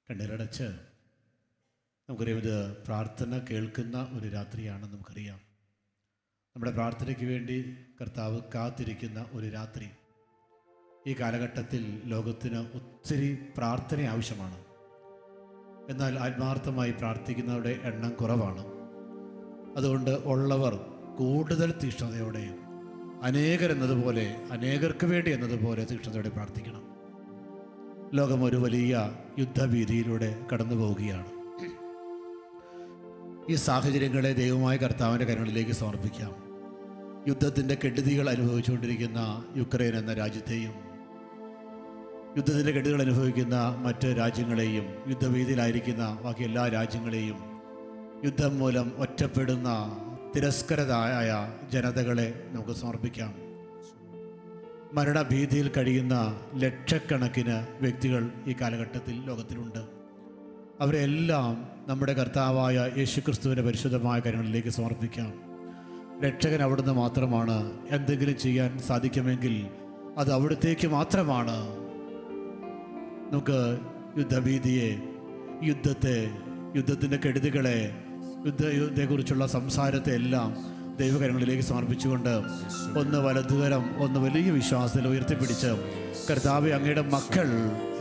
കണ്ണീരടച്ച് നമുക്കറിയാം, ഇത് പ്രാർത്ഥന കേൾക്കുന്ന ഒരു രാത്രിയാണെന്ന് നമുക്കറിയാം. നമ്മുടെ പ്രാർത്ഥനയ്ക്ക് വേണ്ടി കർത്താവ് കാത്തിരിക്കുന്ന ഒരു രാത്രി. ഈ കാലഘട്ടത്തിൽ ലോകത്തിന് ഒത്തിരി പ്രാർത്ഥന ആവശ്യമാണ്. എന്നാൽ ആത്മാർത്ഥമായി പ്രാർത്ഥിക്കുന്നവരുടെ എണ്ണം കുറവാണ്. അതുകൊണ്ട് ഉള്ളവർ കൂടുതൽ തീക്ഷ്ണതയോടെ, അനേകർ എന്നതുപോലെ, അനേകർക്ക് വേണ്ടി എന്നതുപോലെ തീക്ഷ്ണതയോടെ പ്രാർത്ഥിക്കണം. ലോകം ഒരു വലിയ യുദ്ധഭീതിയിലൂടെ കടന്നു പോവുകയാണ്. ഈ സാഹചര്യങ്ങളെ ദൈവമായ കർത്താവിൻ്റെ കരങ്ങളിലേക്ക് സമർപ്പിക്കാം. യുദ്ധത്തിൻ്റെ കെടുതികൾ അനുഭവിച്ചുകൊണ്ടിരിക്കുന്ന യുക്രൈൻ എന്ന രാജ്യത്തെയും, യുദ്ധത്തിൻ്റെ കെടുതികൾ അനുഭവിക്കുന്ന മറ്റ് രാജ്യങ്ങളെയും, യുദ്ധഭീതിയിലായിരിക്കുന്ന ബാക്കി എല്ലാ രാജ്യങ്ങളെയും, യുദ്ധം മൂലം ഒറ്റപ്പെടുന്ന തിരസ്കൃതരായ ജനതകളെ നമുക്ക് സമർപ്പിക്കാം. മരണഭീതിയിൽ കഴിയുന്ന ലക്ഷക്കണക്കിന് വ്യക്തികൾ ഈ കാലഘട്ടത്തിൽ ലോകത്തിലുണ്ട്. അവരെല്ലാം നമ്മുടെ കർത്താവായ യേശുക്രിസ്തുവിൻ്റെ പരിശുദ്ധമായ കരങ്ങളിലേക്ക് സമർപ്പിക്കാം. രക്ഷകൻ അവിടുന്ന് മാത്രമാണ്. എന്തെങ്കിലും ചെയ്യാൻ സാധിക്കുമെങ്കിൽ അത് അവിടുത്തേക്ക് മാത്രമാണ്. നമുക്ക് യുദ്ധഭീതിയെ, യുദ്ധത്തിൻ്റെ കെടുതികളെ, യുദ്ധത്തെക്കുറിച്ചുള്ള സംസാരത്തെ എല്ലാം ദൈവകരങ്ങളിലേക്ക് സമർപ്പിച്ചുകൊണ്ട് ഒന്ന് വലതുകരം, ഒന്ന് വലിയ വിശ്വാസത്തിൽ ഉയർത്തിപ്പിടിച്ച്, കർത്താവേ, അങ്ങയുടെ മക്കൾ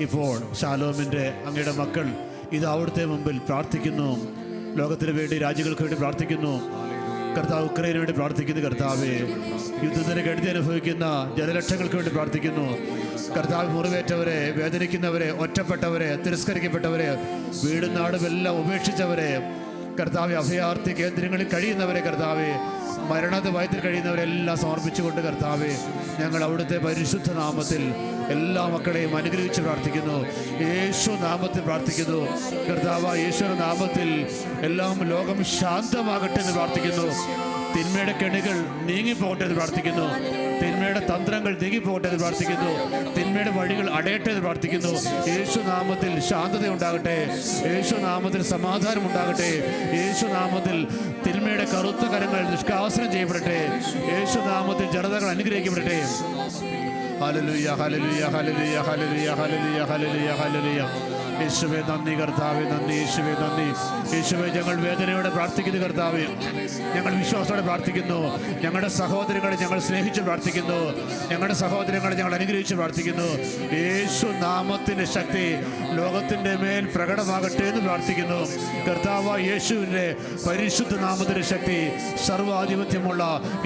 ഇപ്പോൾ, ശാലോമിൻ്റെ അങ്ങയുടെ മക്കൾ ഇത് അവിടുത്തെ മുമ്പിൽ പ്രാർത്ഥിക്കുന്നു. ലോകത്തിന് വേണ്ടി, രാജ്യങ്ങൾക്ക് വേണ്ടി പ്രാർത്ഥിക്കുന്നു. കർത്താവ് ഉക്രൈനു വേണ്ടി പ്രാർത്ഥിക്കുന്നു. കർത്താവേ, യുദ്ധത്തിന് കെടുതി അനുഭവിക്കുന്ന ജനലക്ഷങ്ങൾക്ക് വേണ്ടി പ്രാർത്ഥിക്കുന്നു. കർത്താവ്, മുറിവേറ്റവരെ, വേദനിക്കുന്നവരെ, ഒറ്റപ്പെട്ടവരെ, തിരസ്കരിക്കപ്പെട്ടവരെ, വീടും നാടും എല്ലാം ഉപേക്ഷിച്ചവരെ, കർത്താവെ, അഭയാർത്ഥി കേന്ദ്രങ്ങളിൽ കഴിയുന്നവരെ, കർത്താവെ, മരണഭയത്തിൽ കഴിയുന്നവരെല്ലാം സമർപ്പിച്ചുകൊണ്ട്, കർത്താവെ, ഞങ്ങൾ അവിടുത്തെ പരിശുദ്ധ നാമത്തിൽ എല്ലാ മക്കളെയും അനുഗ്രഹിച്ച് പ്രാർത്ഥിക്കുന്നു. യേശു നാമത്തിൽ പ്രാർത്ഥിക്കുന്നു. കർത്താവ്, യേശുവിന്റെ നാമത്തിൽ എല്ലാം ലോകം ശാന്തമാകട്ടെ എന്ന് പ്രാർത്ഥിക്കുന്നു. തിന്മയുടെ കെണികൾ നീങ്ങിപ്പോകട്ടെ എന്ന് പ്രാർത്ഥിക്കുന്നു. തിന്മയുടെ തന്ത്രങ്ങൾ നീങ്ങിപ്പോകട്ടെ എന്ന് പ്രാർത്ഥിക്കുന്നു. തിന്മയുടെ വഴികൾ അടയട്ടെ എന്ന് പ്രാർത്ഥിക്കുന്നു. യേശു നാമത്തിൽ ശാന്തത ഉണ്ടാകട്ടെ. യേശു നാമത്തിൽ സമാധാനം ഉണ്ടാകട്ടെ. യേശു നാമത്തിൽ തിന്മയുടെ കറുത്ത കരങ്ങൾ നിഷ്കാസനം ചെയ്യപ്പെടട്ടെ. യേശു നാമത്തിൽ ജനതകൾ അനുഗ്രഹിക്കപ്പെടട്ടെ. ഹല്ലേലൂയ, ഹല്ലേലൂയ, ഹല്ലേലൂയ, ഹല്ലേലൂയ, ഹല്ലേലൂയ, ഹല്ലേലൂയ, ഹല്ലേലൂയ. യേശുവേ നന്ദി, കർത്താവേ നന്ദി, യേശുവേ നന്ദി. യേശുവേ, ഞങ്ങൾ വേദനയോടെ പ്രാർത്ഥിക്കുന്നു. കർത്താവേ, ഞങ്ങൾ വിശ്വാസത്തോടെ പ്രാർത്ഥിക്കുന്നു. ഞങ്ങളുടെ സഹോദരങ്ങളെ ഞങ്ങൾ സ്നേഹിച്ച് പ്രാർത്ഥിക്കുന്നു. ഞങ്ങളുടെ സഹോദരങ്ങളെ ഞങ്ങൾ അനുഗ്രഹിച്ച് പ്രാർത്ഥിക്കുന്നു. യേശു നാമത്തിൻ്റെ ശക്തി ലോകത്തിൻ്റെ മേൽ പ്രകടമാകട്ടെ എന്ന് പ്രാർത്ഥിക്കുന്നു. കർത്താവ് യേശുവിൻ്റെ പരിശുദ്ധ നാമത്തിൻ്റെ ശക്തി, സർവ്വാധിപത്യമുള്ള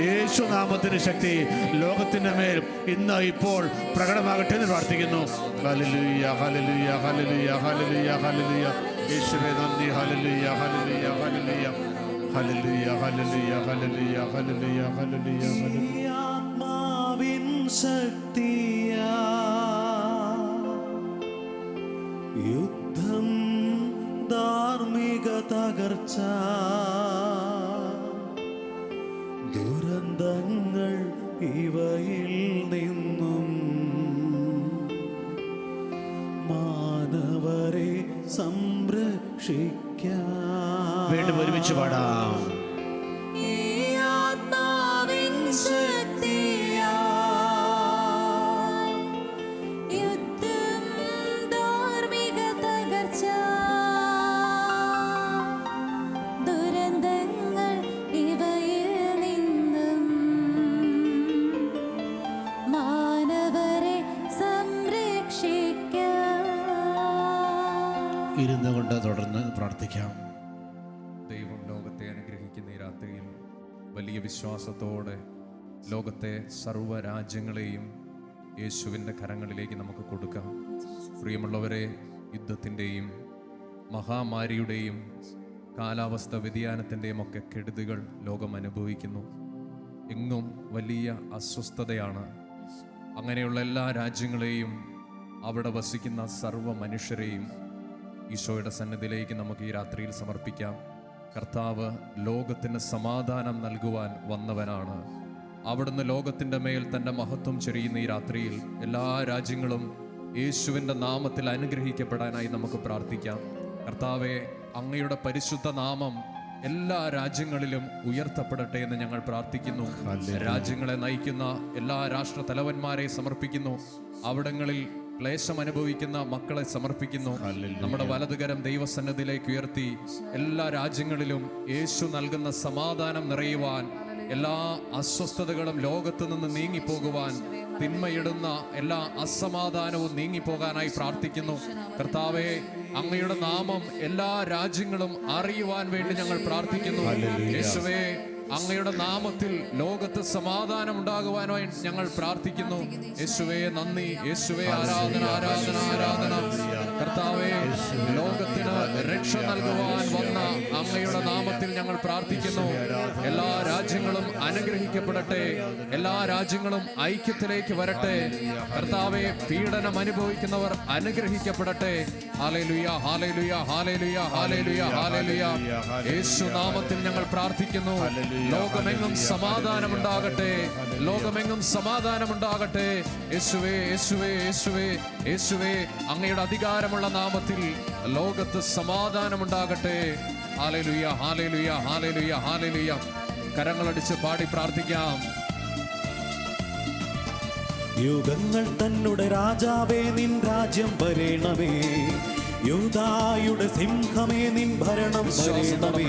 യേശു നാമത്തിൻ്റെ ശക്തി ലോകത്തിൻ്റെ മേൽ ഇന്ന് ഇപ്പോൾ പ്രകടമാകട്ടെ എന്ന് പ്രാർത്ഥിക്കുന്നു. ഹല്ലേലൂയ, ഹല്ലേലൂയ, ഹല്ലേലൂയ, ഹല്ലേലൂയ, ഹല്ലേലൂയ. യേശുവേ നന്ദി. ഹല്ലേലൂയ, ഹല്ലേലൂയ, ഹല്ലേലൂയ, ഹല്ലേലൂയ, ഹല്ലേലൂയ, ഹല്ലേലൂയ, ഹല്ലേലൂയ, ഹല്ലേലൂയ, ഹല്ലേലൂയ. ആത്മാവിൻ ശക്തിയാ യുദ്ധം, ധാർമ്മിക തകർച്ച, ദുരന്തങ്ങൾ ഇവയിൽ നിന്നും മാനവരെ സംരക്ഷിക്കാൻ. വീണ്ടും ഒരുമിച്ച് പാടാം. ഇരുന്നു കൊണ്ട് തുടർന്ന് പ്രാർത്ഥിക്കാം. ദൈവം ലോകത്തെ അനുഗ്രഹിക്കുന്ന ഈ രാത്രിയിൽ വലിയ വിശ്വാസത്തോടെ ലോകത്തെ സർവ്വ രാജ്യങ്ങളെയും യേശുവിൻ്റെ കരങ്ങളിലേക്ക് നമുക്ക് കൊടുക്കാം. പ്രിയമുള്ളവരെ, യുദ്ധത്തിൻ്റെയും മഹാമാരിയുടെയും കാലാവസ്ഥ വ്യതിയാനത്തിൻ്റെയും ഒക്കെ കെടുതികൾ ലോകം അനുഭവിക്കുന്നു. എങ്ങും വലിയ അസ്വസ്ഥതയാണ്. അങ്ങനെയുള്ള എല്ലാ രാജ്യങ്ങളെയും, അവിടെ വസിക്കുന്ന സർവ്വ മനുഷ്യരെയും ഈശോയുടെ സന്നിധിയിലേക്ക് നമുക്ക് ഈ രാത്രിയിൽ സമർപ്പിക്കാം. കർത്താവ് ലോകത്തിന് സമാധാനം നൽകുവാൻ വന്നവനാണ്. അവിടുന്ന് ലോകത്തിൻ്റെ മേൽ തൻ്റെ മഹത്വം ചൊരിയുന്ന ഈ രാത്രിയിൽ എല്ലാ രാജ്യങ്ങളും യേശുവിൻ്റെ നാമത്തിൽ അനുഗ്രഹിക്കപ്പെടാനായി നമുക്ക് പ്രാർത്ഥിക്കാം. കർത്താവെ, അങ്ങയുടെ പരിശുദ്ധ നാമം എല്ലാ രാജ്യങ്ങളിലും ഉയർത്തപ്പെടട്ടെ എന്ന് ഞങ്ങൾ പ്രാർത്ഥിക്കുന്നു. രാജ്യങ്ങളെ നയിക്കുന്ന എല്ലാ രാഷ്ട്ര തലവന്മാരെ സമർപ്പിക്കുന്നു. അവിടങ്ങളിൽ ക്ലേശം അനുഭവിക്കുന്ന മക്കളെ സമർപ്പിക്കുന്നു. നമ്മുടെ വലതുകരം ദൈവസന്നിധിയിലേക്ക് ഉയർത്തി എല്ലാ രാജ്യങ്ങളിലും യേശു നൽകുന്ന സമാധാനം നിറയുവാൻ, എല്ലാ അസ്വസ്ഥതകളും ലോകത്തു നിന്ന് നീങ്ങിപ്പോകുവാൻ, തിന്മയിടുന്ന എല്ലാ അസമാധാനവും നീങ്ങിപ്പോകാനായി പ്രാർത്ഥിക്കുന്നു. കർത്താവേ, അങ്ങയുടെ നാമം എല്ലാ രാജ്യങ്ങളും അറിയുവാൻ വേണ്ടി ഞങ്ങൾ പ്രാർത്ഥിക്കുന്നു. യേശുവേ, അങ്ങയുടെ നാമത്തിൽ ലോകത്ത് സമാധാനം ഉണ്ടാകുവാനായി ഞങ്ങൾ പ്രാർത്ഥിക്കുന്നു. യേശുവേ നന്ദി, യേശുവേ ആരാധന, ആരാധന, ആരാധന. കർത്താവേ, ലോകത്തിന് രക്ഷ നൽകുവാൻ വന്ന അങ്ങയുടെ നാമത്തിൽ ഞങ്ങൾ പ്രാർത്ഥിക്കുന്നു. എല്ലാ രാജ്യങ്ങളും അനുഗ്രഹിക്കപ്പെടട്ടെ, എല്ലാ രാജ്യങ്ങളും ഐക്യത്തിലേക്ക് വരട്ടെ. കർത്താവേ, പീഡനം അനുഭവിക്കുന്നവർ അനുഗ്രഹിക്കപ്പെടട്ടെ. ഹല്ലേലൂയ, ഹല്ലേലൂയ, ഹല്ലേലൂയ, ഹല്ലേലൂയ, ഹല്ലേലൂയ. യേശു നാമത്തിൽ ഞങ്ങൾ പ്രാർത്ഥിക്കുന്നു. ലോകമെങ്ങും സമാധാനമുണ്ടാകട്ടെ, ലോകമെങ്ങും സമാധാനമുണ്ടാകട്ടെ. യേശുവേ, യേശുവേ, യേശുവേ, യേശുവേ, അങ്ങയുടെ അധികാരമുള്ള നാമത്തിൽ ലോകത്ത് സമാധാനമുണ്ടാകട്ടെ. ഹല്ലേലൂയ, ഹല്ലേലൂയ, ഹല്ലേലൂയ, ഹല്ലേലൂയ. കരങ്ങളടിച്ച് പാടി പ്രാർത്ഥിക്കാം. യുഗങ്ങൾ തന്നുടെ രാജാവേ, നിൻ രാജ്യം വരേണമേ. യൂദായുടെ സിംഹമേ, നിൻ ഭരണം വരേണമേ.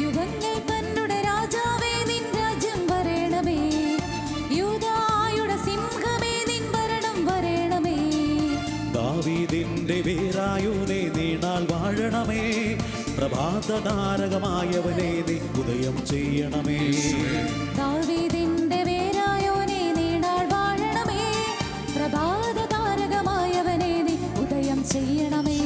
യുഗങ്ങൾ തന്നുടെ രാജാവേ, നിൻ രാജ്യം വരേണമേ. യൂദായുടെ സിംഹമേ, നിൻ ഭരണം വരേണമേ. ദാവീദിന്റെ വേരായോനേ, നീണാൽ വാഴണമേ. പ്രഭാത താരകമായവനെ, നീ ഉദയം ചെയ്യണമേ. ദാവീദിന്റെ വേരായോനേ, നീണാൾ വാഴണമേ. പ്രഭാത താരകമായവനെ, നീ ഉദയം ചെയ്യണമേ.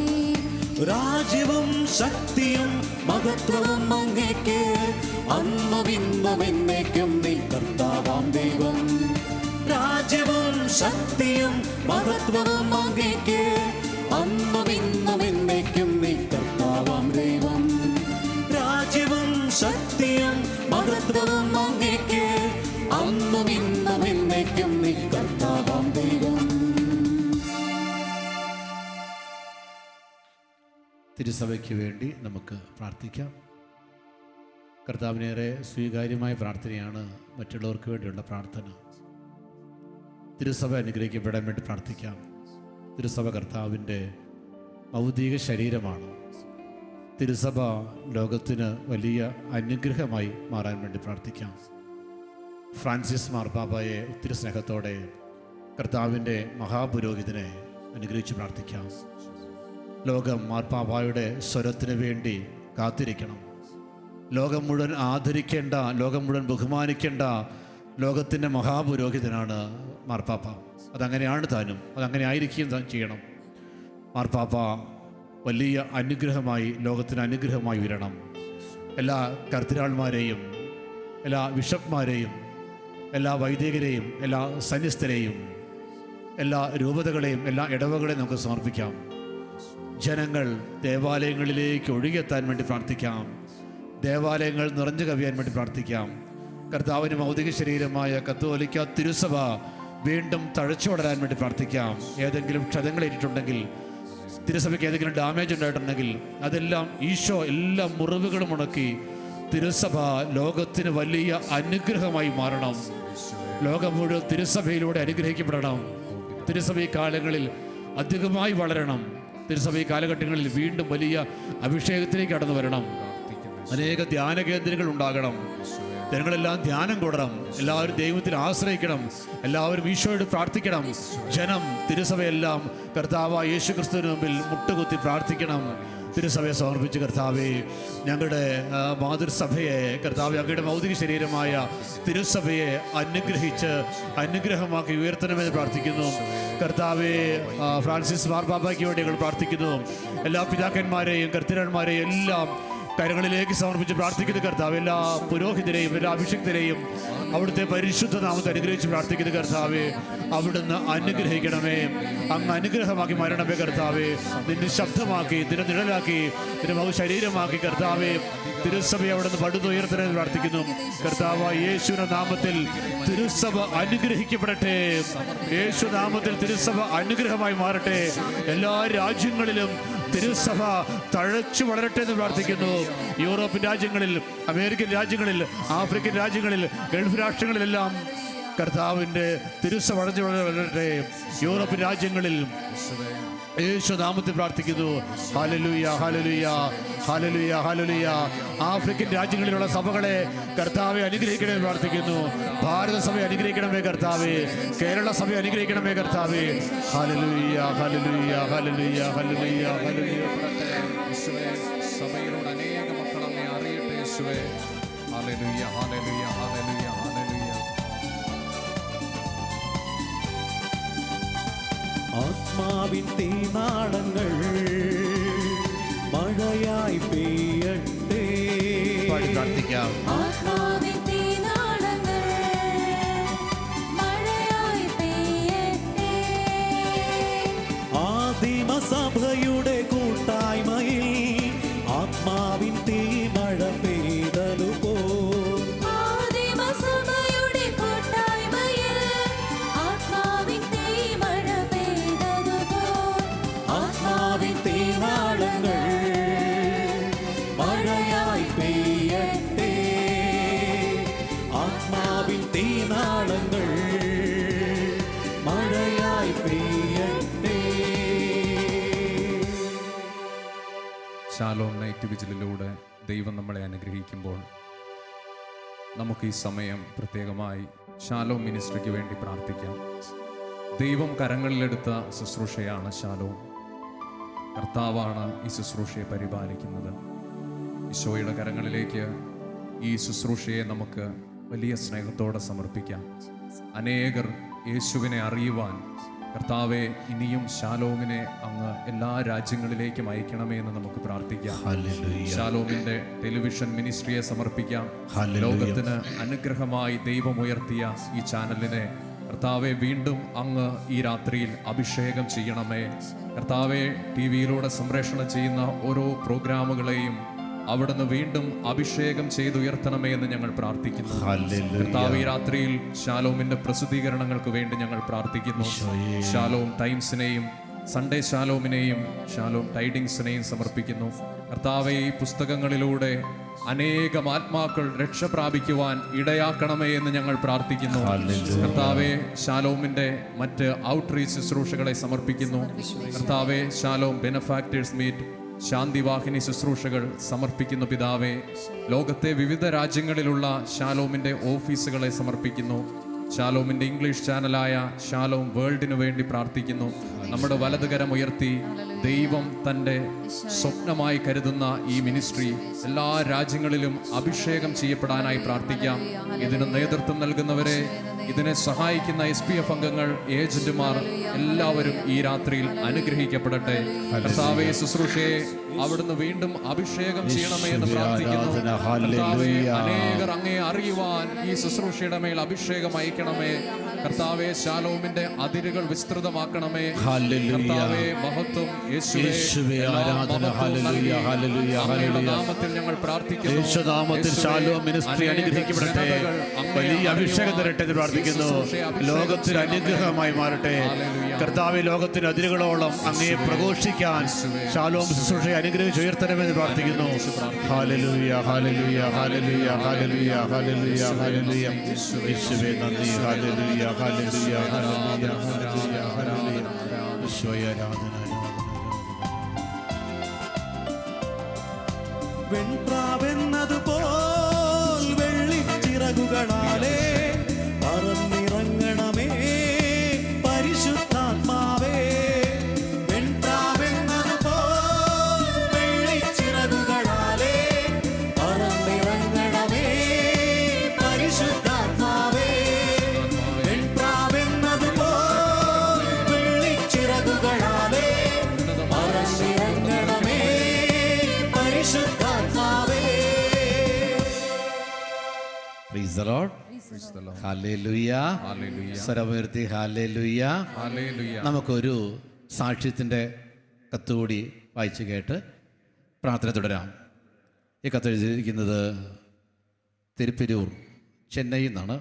രാജ്യവും ശക്തിയും മഹത്വവും അങ്ങേക്ക്, അന്നും ഇന്നും എന്നേക്കും നീ കർത്താവാം ദൈവം. രാജ്യവും ശക്തിയും മഹത്വവും അങ്ങേക്ക്, അന്നും ഇന്നും എന്നേക്കും നീ കർത്താവാം ദൈവം. രാജ്യവും ശക്തിയും മഹത്വവും അങ്ങേക്ക്, അന്നും ഇന്നും എന്നേക്കും നീ കർത്താവാം ദൈവം. തിരുസഭയ്ക്ക് വേണ്ടി നമുക്ക് പ്രാർത്ഥിക്കാം. കർത്താവിനേറെ സ്വീകാര്യമായ പ്രാർത്ഥനയാണ് മറ്റുള്ളവർക്ക് വേണ്ടിയുള്ള പ്രാർത്ഥന. തിരുസഭ അനുഗ്രഹിക്കപ്പെടാൻ വേണ്ടി പ്രാർത്ഥിക്കാം. തിരുസഭ കർത്താവിൻ്റെ ഭൗതിക ശരീരമാണ്. തിരുസഭ ലോകത്തിന് വലിയ അനുഗ്രഹമായി മാറാൻ വേണ്ടി പ്രാർത്ഥിക്കാം. ഫ്രാൻസിസ് മാർപ്പാപ്പയെ ഒത്തിരി സ്നേഹത്തോടെ കർത്താവിൻ്റെ മഹാപുരോഹിതനെ അനുഗ്രഹിച്ച് പ്രാർത്ഥിക്കാം. ലോകം മാർപ്പാപ്പായുടെ സ്വരത്തിന് വേണ്ടി കാത്തിരിക്കണം. ലോകം മുഴുവൻ ആദരിക്കേണ്ട, ലോകം മുഴുവൻ ബഹുമാനിക്കേണ്ട ലോകത്തിൻ്റെ മഹാപുരോഹിതനാണ് മാർപ്പാപ്പ. അതങ്ങനെയാണ് താനും, അതങ്ങനെ ആയിരിക്കുകയും താൻ ചെയ്യണം. മാർപ്പാപ്പ വലിയ അനുഗ്രഹമായി, ലോകത്തിന് അനുഗ്രഹമായി ഉയരണം. എല്ലാ കർദിനാൾമാരെയും, എല്ലാ ബിഷപ്പ്മാരെയും, എല്ലാ വൈദികരെയും, എല്ലാ സന്യസ്തരെയും, എല്ലാ രൂപതകളെയും, എല്ലാ ഇടവകളെയും നമുക്ക് സമർപ്പിക്കാം. ജനങ്ങൾ ദേവാലയങ്ങളിലേക്ക് ഒഴുകിയെത്താൻ വേണ്ടി പ്രാർത്ഥിക്കാം. ദേവാലയങ്ങൾ നിറഞ്ഞു കവിയാൻ വേണ്ടി പ്രാർത്ഥിക്കാം. കർത്താവിന് ഭൗതിക ശരീരമായ കത്തോലിക്ക തിരുസഭ വീണ്ടും തഴച്ചു വളരാൻ വേണ്ടി പ്രാർത്ഥിക്കാം. ഏതെങ്കിലും ക്ഷതങ്ങളേറ്റിട്ടുണ്ടെങ്കിൽ, തിരുസഭയ്ക്ക് ഏതെങ്കിലും ഡാമേജ് ഉണ്ടായിട്ടുണ്ടെങ്കിൽ അതെല്ലാം ഈശോ എല്ലാ മുറിവുകളും ഉണക്കി തിരുസഭ ലോകത്തിന് വലിയ അനുഗ്രഹമായി മാറണം. ലോകം മുഴുവൻ തിരുസഭയിലൂടെ അനുഗ്രഹിക്കപ്പെടണം. തിരുസഭ ഈ കാലങ്ങളിൽ അധികമായി വളരണം. തിരുസഭ ഈ കാലഘട്ടങ്ങളിൽ വീണ്ടും വലിയ അഭിഷേകത്തിലേക്ക് കടന്നു വരണം. അനേക ധ്യാന കേന്ദ്രങ്ങൾ ഉണ്ടാകണം. ജനങ്ങളെല്ലാം ധ്യാനം കൂടണം. എല്ലാവരും ദൈവത്തിൽ ആശ്രയിക്കണം. എല്ലാവരും ഈശോയോട് പ്രാർത്ഥിക്കണം. ജനം തിരുസഭയെല്ലാം കർത്താവായ യേശു ക്രിസ്തുവിന് മുമ്പിൽ മുട്ടുകുത്തി പ്രാർത്ഥിക്കണം. തിരുസഭയെ സമർപ്പിച്ച് കർത്താവെ, ഞങ്ങളുടെ മാതൃസഭയെ, കർത്താവെ, അങ്ങയുടെ ഭൗതിക ശരീരമായ തിരുസഭയെ അനുഗ്രഹിച്ച് അനുഗ്രഹമാക്കി ഉയർത്തണമെന്ന് പ്രാർത്ഥിക്കുന്നു. കർത്താവെ, ഫ്രാൻസിസ് മാർപ്പാപ്പയ്ക്ക് വേണ്ടി ഞങ്ങൾ പ്രാർത്ഥിക്കുന്നു. എല്ലാ പിതാക്കന്മാരെയും കർദിനാൾമാരെയും എല്ലാം കരങ്ങളിലേക്ക് സമർപ്പിച്ച് പ്രാർത്ഥിക്കുന്ന കർത്താവ്, എല്ലാ പുരോഹിതരെയും എല്ലാ അഭിഷിക്തരെയും അവിടുത്തെ പരിശുദ്ധ നാമത്തെ അനുഗ്രഹിച്ച് പ്രാർത്ഥിക്കുന്ന കർത്താവെ, അവിടുന്ന് അനുഗ്രഹിക്കണമേ. അങ്ങ് അനുഗ്രഹമാക്കി മാറണമേ കർത്താവെ. നിന്റെ ശബ്ദമാക്കി, നിന്റെ നിഴലാക്കി, നിന്റെ ശരീരമാക്കി കർത്താവെ, തിരുസഭയെ അവിടുന്ന് പടുത്തുയർത്തണമെന്ന് പ്രാർത്ഥിക്കുന്നു. കർത്താവായ യേശുവിന്റെ നാമത്തിൽ തിരുസഭ അനുഗ്രഹിക്കപ്പെടട്ടെ. യേശു നാമത്തിൽ തിരുസഭ അനുഗ്രഹമായി മാറട്ടെ. എല്ലാ രാജ്യങ്ങളിലും തിരുസഭ തഴച്ചു വളരട്ടെ എന്ന് പ്രാർത്ഥിക്കുന്നു. യൂറോപ്യൻ രാജ്യങ്ങളിൽ, അമേരിക്കൻ രാജ്യങ്ങളിൽ, ആഫ്രിക്കൻ രാജ്യങ്ങളിൽ, ഗൾഫ് രാഷ്ട്രങ്ങളിലെല്ലാം കർത്താവിൻ്റെ തിരുസഭ വളർന്നു വളരട്ടെ. യൂറോപ്യൻ രാജ്യങ്ങളിൽ യേശു നാമത്തിൽ പ്രാർത്ഥിക്കുന്നു. ഹല്ലേലൂയ, ഹല്ലേലൂയ, ഹല്ലേലൂയ, ഹല്ലേലൂയ. ആഫ്രിക്കൻ രാജ്യങ്ങളിലുള്ള സഭകളെ കർത്താവെ അനുഗ്രഹിക്കണമെന്ന് പ്രാർത്ഥിക്കുന്നു. ഭാരത സഭയെ അനുഗ്രഹിക്കണമേ കർത്താവെ. കേരള സഭയെ അനുഗ്രഹിക്കണമേ കർത്താവെ. ഹല്ലേലൂയ, ഹല്ലേലൂയ, ഹല്ലേലൂയ, ഹല്ലേലൂയ, ഹല്ലേലൂയ. സഭയിലൂടെ അനേക മക്കൾ അങ്ങേ അറിയട്ടെ യേശുവേ. ഹല്ലേലൂയ, ഹല്ലേലൂയ, ഹല്ലേലൂയ, ഹല്ലേലൂയ. ആത്മാവിൻ തീനാളങ്ങൾ മഴയായി പെയ്യട്ടെ. പാടി പ്രാർത്ഥിക്കാം. ആത്മാവിൻ തീനാളങ്ങൾ മഴയായി പെയ്യട്ടെ. ആദിമസഭയുടെ കൂട്ടായ്മയിൽ ആത്മാവിൻ തീമഴ പെയ്തലുപോ. ആദിമസഭയുടെ കൂട്ടായ്മയിൽ ആത്മാവിൻ തീമഴ പെയ്തതുപോൽ ആത്മാവിൻ തീനാളങ്ങൾ മഴയായി പെയ്യട്ടെ. ആത്മാവിൻ തീനാളങ്ങൾ മഴയായി പെയ്യട്ടെ. ശാലോം നൈറ്റ് വിജിലിലൂടെ ദൈവം നമ്മളെ അനുഗ്രഹിക്കുമ്പോൾ നമുക്ക് ഈ സമയം പ്രത്യേകമായി ശാലോം മിനിസ്ട്രിക്ക് വേണ്ടി പ്രാർത്ഥിക്കാം. ദൈവം കരങ്ങളിലെടുത്ത ശുശ്രൂഷയാണ് ശാലോം. കർത്താവാണ് ഈ ശുശ്രൂഷയെ പരിപാലിക്കുന്നത്. ഈശോയുടെ കരങ്ങളിലേക്ക് ഈ ശുശ്രൂഷയെ നമുക്ക് വലിയ സ്നേഹത്തോടെ സമർപ്പിക്കാം. അനേകർ യേശുവിനെ അറിയുവാൻ കർത്താവെ ഇനിയും ശാലോമിനെ അങ്ങ് എല്ലാ രാജ്യങ്ങളിലേക്കും അയക്കണമേ എന്ന് നമുക്ക് പ്രാർത്ഥിക്കാം. ശാലോമിന്റെ ടെലിവിഷൻ മിനിസ്ട്രിയെ സമർപ്പിക്കാം. ലോകത്തിന് അനുഗ്രഹമായി ദൈവം ഉയർത്തിയ ഈ ചാനലിനെ കർത്താവെ വീണ്ടും അങ്ങ് ഈ രാത്രിയിൽ അഭിഷേകം ചെയ്യണമേ. കർത്താവെ ടി-വിയിലൂടെ സംപ്രേഷണം ചെയ്യുന്ന ഓരോ പ്രോഗ്രാമുകളെയും അവിടുന്ന് വീണ്ടും അഭിഷേകം ചെയ്തുയർത്തണമേ എന്ന് ഞങ്ങൾ പ്രാർത്ഥിക്കുന്നു. കർത്താവ് ഈ രാത്രിയിൽ ശാലോമിന്റെ പ്രസിദ്ധീകരണങ്ങൾക്ക് വേണ്ടി ഞങ്ങൾ പ്രാർത്ഥിക്കുന്നു. ശാലോം ടൈംസിനെയും സൺഡേ ശാലോമിനെയും ശാലോം ടൈഡിങ്സിനെയും സമർപ്പിക്കുന്നു. കർത്താവെ ഈ പുസ്തകങ്ങളിലൂടെ അനേകം ആത്മാക്കൾ രക്ഷ പ്രാപിക്കുവാൻ ഇടയാക്കണമേ എന്ന് ഞങ്ങൾ പ്രാർത്ഥിക്കുന്നു. കർത്താവെ ശാലോമിന്റെ മറ്റ് ഔട്ട്റീച്ച് ശുശ്രൂഷകളെ സമർപ്പിക്കുന്നു. കർത്താവെ ശാലോം ബെനഫാക്ടേഴ്സ് മീറ്റ്, ശാന്തിവാഹിനി ശുശ്രൂഷകൾ സമർപ്പിക്കുന്നു. പിതാവേ, ലോകത്തെ വിവിധ രാജ്യങ്ങളിലുള്ള ശാലോമിന്റെ ഓഫീസുകളെ സമർപ്പിക്കുന്നു. ശാലോമിന്റെ ഇംഗ്ലീഷ് ചാനലായ ശാലോം വേൾഡിനു വേണ്ടി പ്രാർത്ഥിക്കുന്നു. നമ്മുടെ വലതുകരം ഉയർത്തി ദൈവം തൻ്റെ സ്വപ്നമായി കരുതുന്ന ഈ മിനിസ്ട്രി എല്ലാ രാജ്യങ്ങളിലും അഭിഷേകം ചെയ്യപ്പെടാനായി പ്രാർത്ഥിക്കാം. ഇതിന് നേതൃത്വം നൽകുന്നവരെ, ഇതിനെ സഹായിക്കുന്ന SPF അംഗങ്ങൾ, ഏജന്റുമാർ എല്ലാവരും ഈ രാത്രിയിൽ അനുഗ്രഹിക്കപ്പെടട്ടെ. കർത്താവേ, ശുശ്രൂഷയെ അവിടുന്ന് വീണ്ടും അഭിഷേകം ചെയ്യണമേ എന്ന് പ്രാർത്ഥിക്കുന്നു. കർത്താവേ, അനേകർ അങ്ങേ അറിയുവാൻ ഈ ശുശ്രൂഷയുടെ മേൽ അഭിഷേകം അയക്കണമേ. കർത്താവേ, ശാലോമിന്റെ അതിരുകൾ വിസ്തൃതമാക്കണമേ. കർത്താവേ, മഹത്വം യേശുവേ, ആരാധന. ഹല്ലേലൂയ, ഹല്ലേലൂയ, ഹല്ലേലൂയ. നാമത്തിൽ ഞങ്ങൾ പ്രാർത്ഥിക്കുന്നു. യേശുനാമത്തിൽ ശാലോം മിനിസ്ട്രി അനുഗ്രഹിക്കപ്പെടട്ടെ. വലിയ അഭിഷേകം തരട്ടെ എന്ന് പ്രാർത്ഥിക്കുന്നു. ലോകത്തിന് അനുഗ്രഹമായി മാറട്ടെ. കർത്താവെ, ലോകത്തിന് അതിരുകളോളം അങ്ങയെ പ്രഘോഷിക്കാൻ ശാലോം ശുശ്രൂഷയെ അനുഗ്രഹിച്ച് ഉയർത്തണമെന്ന് പ്രാർത്ഥിക്കുന്നു. ഹല്ലേലൂയ, ഹല്ലേലൂയ, ഹല്ലേലൂയ, ഹല്ലേലൂയ, ഹല്ലേലൂയ, ഹല്ലേലൂയ. യേശുവേ നന്ദി. ഹല്ലേലൂയ, ഹല്ലേലൂയ, ഹല്ലേലൂയ, ഹല്ലേലൂയ, ഹല്ലേലൂയ. ഈശോയെ ആരാധന. വെൺപ്രാവെന്നതുപോൽ വെള്ളിച്ചിറകുകളാലേ പറന്നിറങ്ങണമേ പരിശുദ്ധാത്മാവേ. വെൺപ്രാവെന്നതുപോൽ വെള്ളിച്ചിറകുകളാലേ പറന്നിറങ്ങണമേ പരിശുദ്ധാത്മാവേ. വെൺപ്രാവെന്നതുപോൽ വെള്ളിച്ചിറകുകളാലേ പറന്നിറങ്ങണമേ പരിശുദ്ധാത്മാവേ. Praise the Lord. ഹല്ലേലൂയ. സ്വരമുയർത്തി ഹല്ലേലൂയ. നമുക്കൊരു സാക്ഷ്യത്തിൻ്റെ കത്ത് കൂടി വായിച്ചു കേട്ട് പ്രാർത്ഥന തുടരാം. ഈ കത്ത് എഴുതിയിരിക്കുന്നത് തിരുപ്പിരൂർ, ചെന്നൈയിൽ നിന്നാണ്.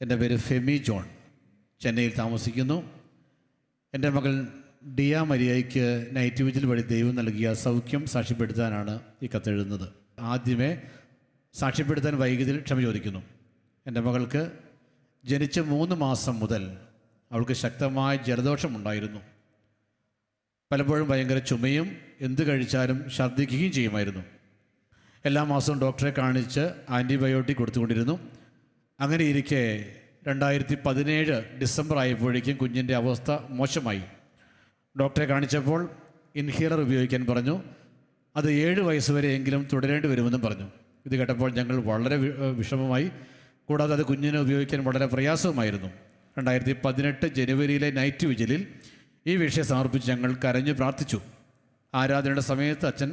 എൻ്റെ പേര് ഫെമി ജോൺ. ചെന്നൈയിൽ താമസിക്കുന്നു. എൻ്റെ മകൾ ഡിയ മരിയയ്ക്ക് നൈറ്റ് വിജിൽ വഴി ദൈവം നൽകിയ സൗഖ്യം സാക്ഷ്യപ്പെടുത്താനാണ് ഈ കത്തെഴുതുന്നത്. ആദ്യമേ സാക്ഷ്യപ്പെടുത്താൻ വൈകിയതിൽ ക്ഷമ ചോദിക്കുന്നു. എൻ്റെ മകൾക്ക് ജനിച്ച 3 മാസം മുതൽ അവൾക്ക് ശക്തമായ ജലദോഷമുണ്ടായിരുന്നു. പലപ്പോഴും ഭയങ്കര ചുമയും എന്ത് കഴിച്ചാലും ഛർദ്ദിക്കുകയും ചെയ്യുമായിരുന്നു. എല്ലാ മാസവും ഡോക്ടറെ കാണിച്ച് ആൻറ്റിബയോട്ടിക് കൊടുത്തുകൊണ്ടിരുന്നു. അങ്ങനെ ഇരിക്കെ 2017 ഡിസംബർ ആയപ്പോഴേക്കും കുഞ്ഞിൻ്റെ അവസ്ഥ മോശമായി. ഡോക്ടറെ കാണിച്ചപ്പോൾ ഇൻഹേലർ ഉപയോഗിക്കാൻ പറഞ്ഞു. അത് 7 വയസ്സ് വരെയെങ്കിലും തുടരേണ്ടി വരുമെന്നും പറഞ്ഞു. ഇത് കേട്ടപ്പോൾ ഞങ്ങൾ വളരെ വിഷമമായി. കൂടാതെ അത് കുഞ്ഞിനെ ഉപയോഗിക്കാൻ വളരെ പ്രയാസവുമായിരുന്നു. 2018 ജനുവരിയിലെ നൈറ്റ് വിജിലിൽ ഈ വിഷയം സമർപ്പിച്ച് ഞങ്ങൾ കരഞ്ഞു പ്രാർത്ഥിച്ചു. ആരാധനയുടെ സമയത്ത് അച്ഛൻ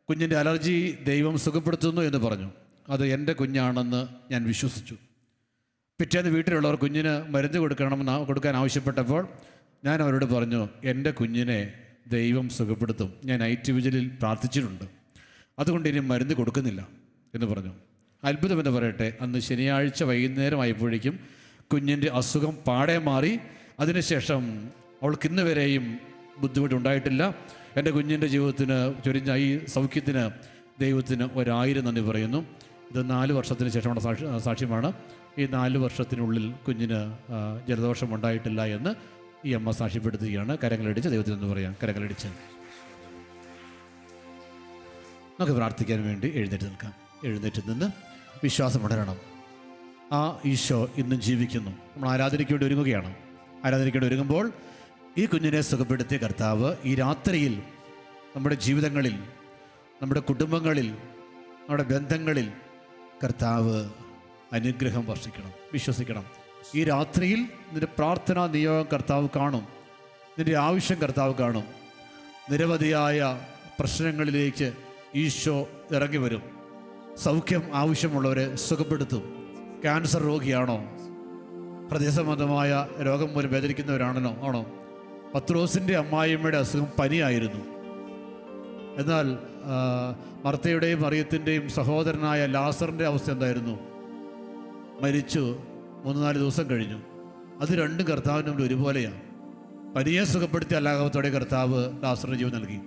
കുഞ്ഞിൻ്റെ അലർജി ദൈവം സുഖപ്പെടുത്തുന്നു എന്ന് പറഞ്ഞു. അത് എൻ്റെ കുഞ്ഞാണെന്ന് ഞാൻ വിശ്വസിച്ചു. പിറ്റേന്ന് വീട്ടിലുള്ളവർ കുഞ്ഞിന് മരുന്ന് കൊടുക്കാൻ ആവശ്യപ്പെട്ടപ്പോൾ ഞാൻ അവരോട് പറഞ്ഞു, എൻ്റെ കുഞ്ഞിനെ ദൈവം സുഖപ്പെടുത്തും, ഞാൻ നൈറ്റ് വിജിലിൽ പ്രാർത്ഥിച്ചിട്ടുണ്ട്, അതുകൊണ്ട് ഇനി മരുന്ന് കൊടുക്കുന്നില്ല എന്ന് പറഞ്ഞു. അത്ഭുതമെന്ന് പറയട്ടെ, അന്ന് ശനിയാഴ്ച വൈകുന്നേരമായപ്പോഴേക്കും കുഞ്ഞിൻ്റെ അസുഖം പാടെ മാറി. അതിനുശേഷം അവൾക്ക് ഇന്ന് വരെയും ബുദ്ധിമുട്ടുണ്ടായിട്ടില്ല. എൻ്റെ കുഞ്ഞിൻ്റെ ജീവിതത്തിന് ചൊരിഞ്ഞ ഈ സൗഖ്യത്തിന് ദൈവത്തിന് 1000 നന്ദി പറയുന്നു. ഇത് 4 വർഷത്തിന് ശേഷമുള്ള സാക്ഷ്യമാണ്. ഈ 4 വർഷത്തിനുള്ളിൽ കുഞ്ഞിന് ജലദോഷം ഉണ്ടായിട്ടില്ല എന്ന് ഈ അമ്മ സാക്ഷ്യപ്പെടുത്തുകയാണ്. കരങ്ങളടിച്ച് ദൈവത്തിന് എന്ന് പറയാം. കരങ്ങളടിച്ച് നമുക്ക് പ്രാർത്ഥിക്കാൻ വേണ്ടി എഴുന്നേറ്റ് നിൽക്കാം. എഴുന്നേറ്റ് നിന്ന് വിശ്വാസം ഉണരണം. ആ ഈശോ ഇന്നും ജീവിക്കുന്നു. നമ്മൾ ആരാധനയ്ക്ക് വേണ്ടി ഒരുങ്ങുകയാണ്. ആരാധനയ്ക്ക് വേണ്ടി ഒരുങ്ങുമ്പോൾ ഈ കുഞ്ഞിനെ സുഖപ്പെടുത്തിയ കർത്താവ് ഈ രാത്രിയിൽ നമ്മുടെ ജീവിതങ്ങളിൽ, നമ്മുടെ കുടുംബങ്ങളിൽ, നമ്മുടെ ബന്ധങ്ങളിൽ കർത്താവ് അനുഗ്രഹം വർഷിക്കണം. വിശ്വസിക്കണം. ഈ രാത്രിയിൽ നിൻ്റെ പ്രാർത്ഥനാ നിയോഗം കർത്താവ് കാണും. നിൻ്റെ ആവശ്യം കർത്താവ് കാണും. നിരവധിയായ പ്രശ്നങ്ങളിലേക്ക് ഈശോ ഇറങ്ങി വരും. സൗഖ്യം ആവശ്യമുള്ളവരെ സുഖപ്പെടുത്തും. ക്യാൻസർ രോഗിയാണോ? ഹൃദയസംബന്ധമായ രോഗം മൂലം വേദനിക്കുന്നവരാണോ? പത്രോസിൻ്റെ അമ്മായിയമ്മയുടെ അസുഖം പനിയായിരുന്നു. എന്നാൽ മർത്തയുടെയും മറിയത്തിൻ്റെയും സഹോദരനായ ലാസറിൻ്റെ അവസ്ഥ എന്തായിരുന്നു? മരിച്ചു 3-4 ദിവസം കഴിഞ്ഞു. അത് രണ്ടും കർത്താവിന് മുമ്പിൽ ഒരുപോലെയാണ്. പനിയെ സുഖപ്പെടുത്തി അല്ലാഹത്തോടെ കർത്താവ് ലാസറിന് ജീവൻ നൽകി.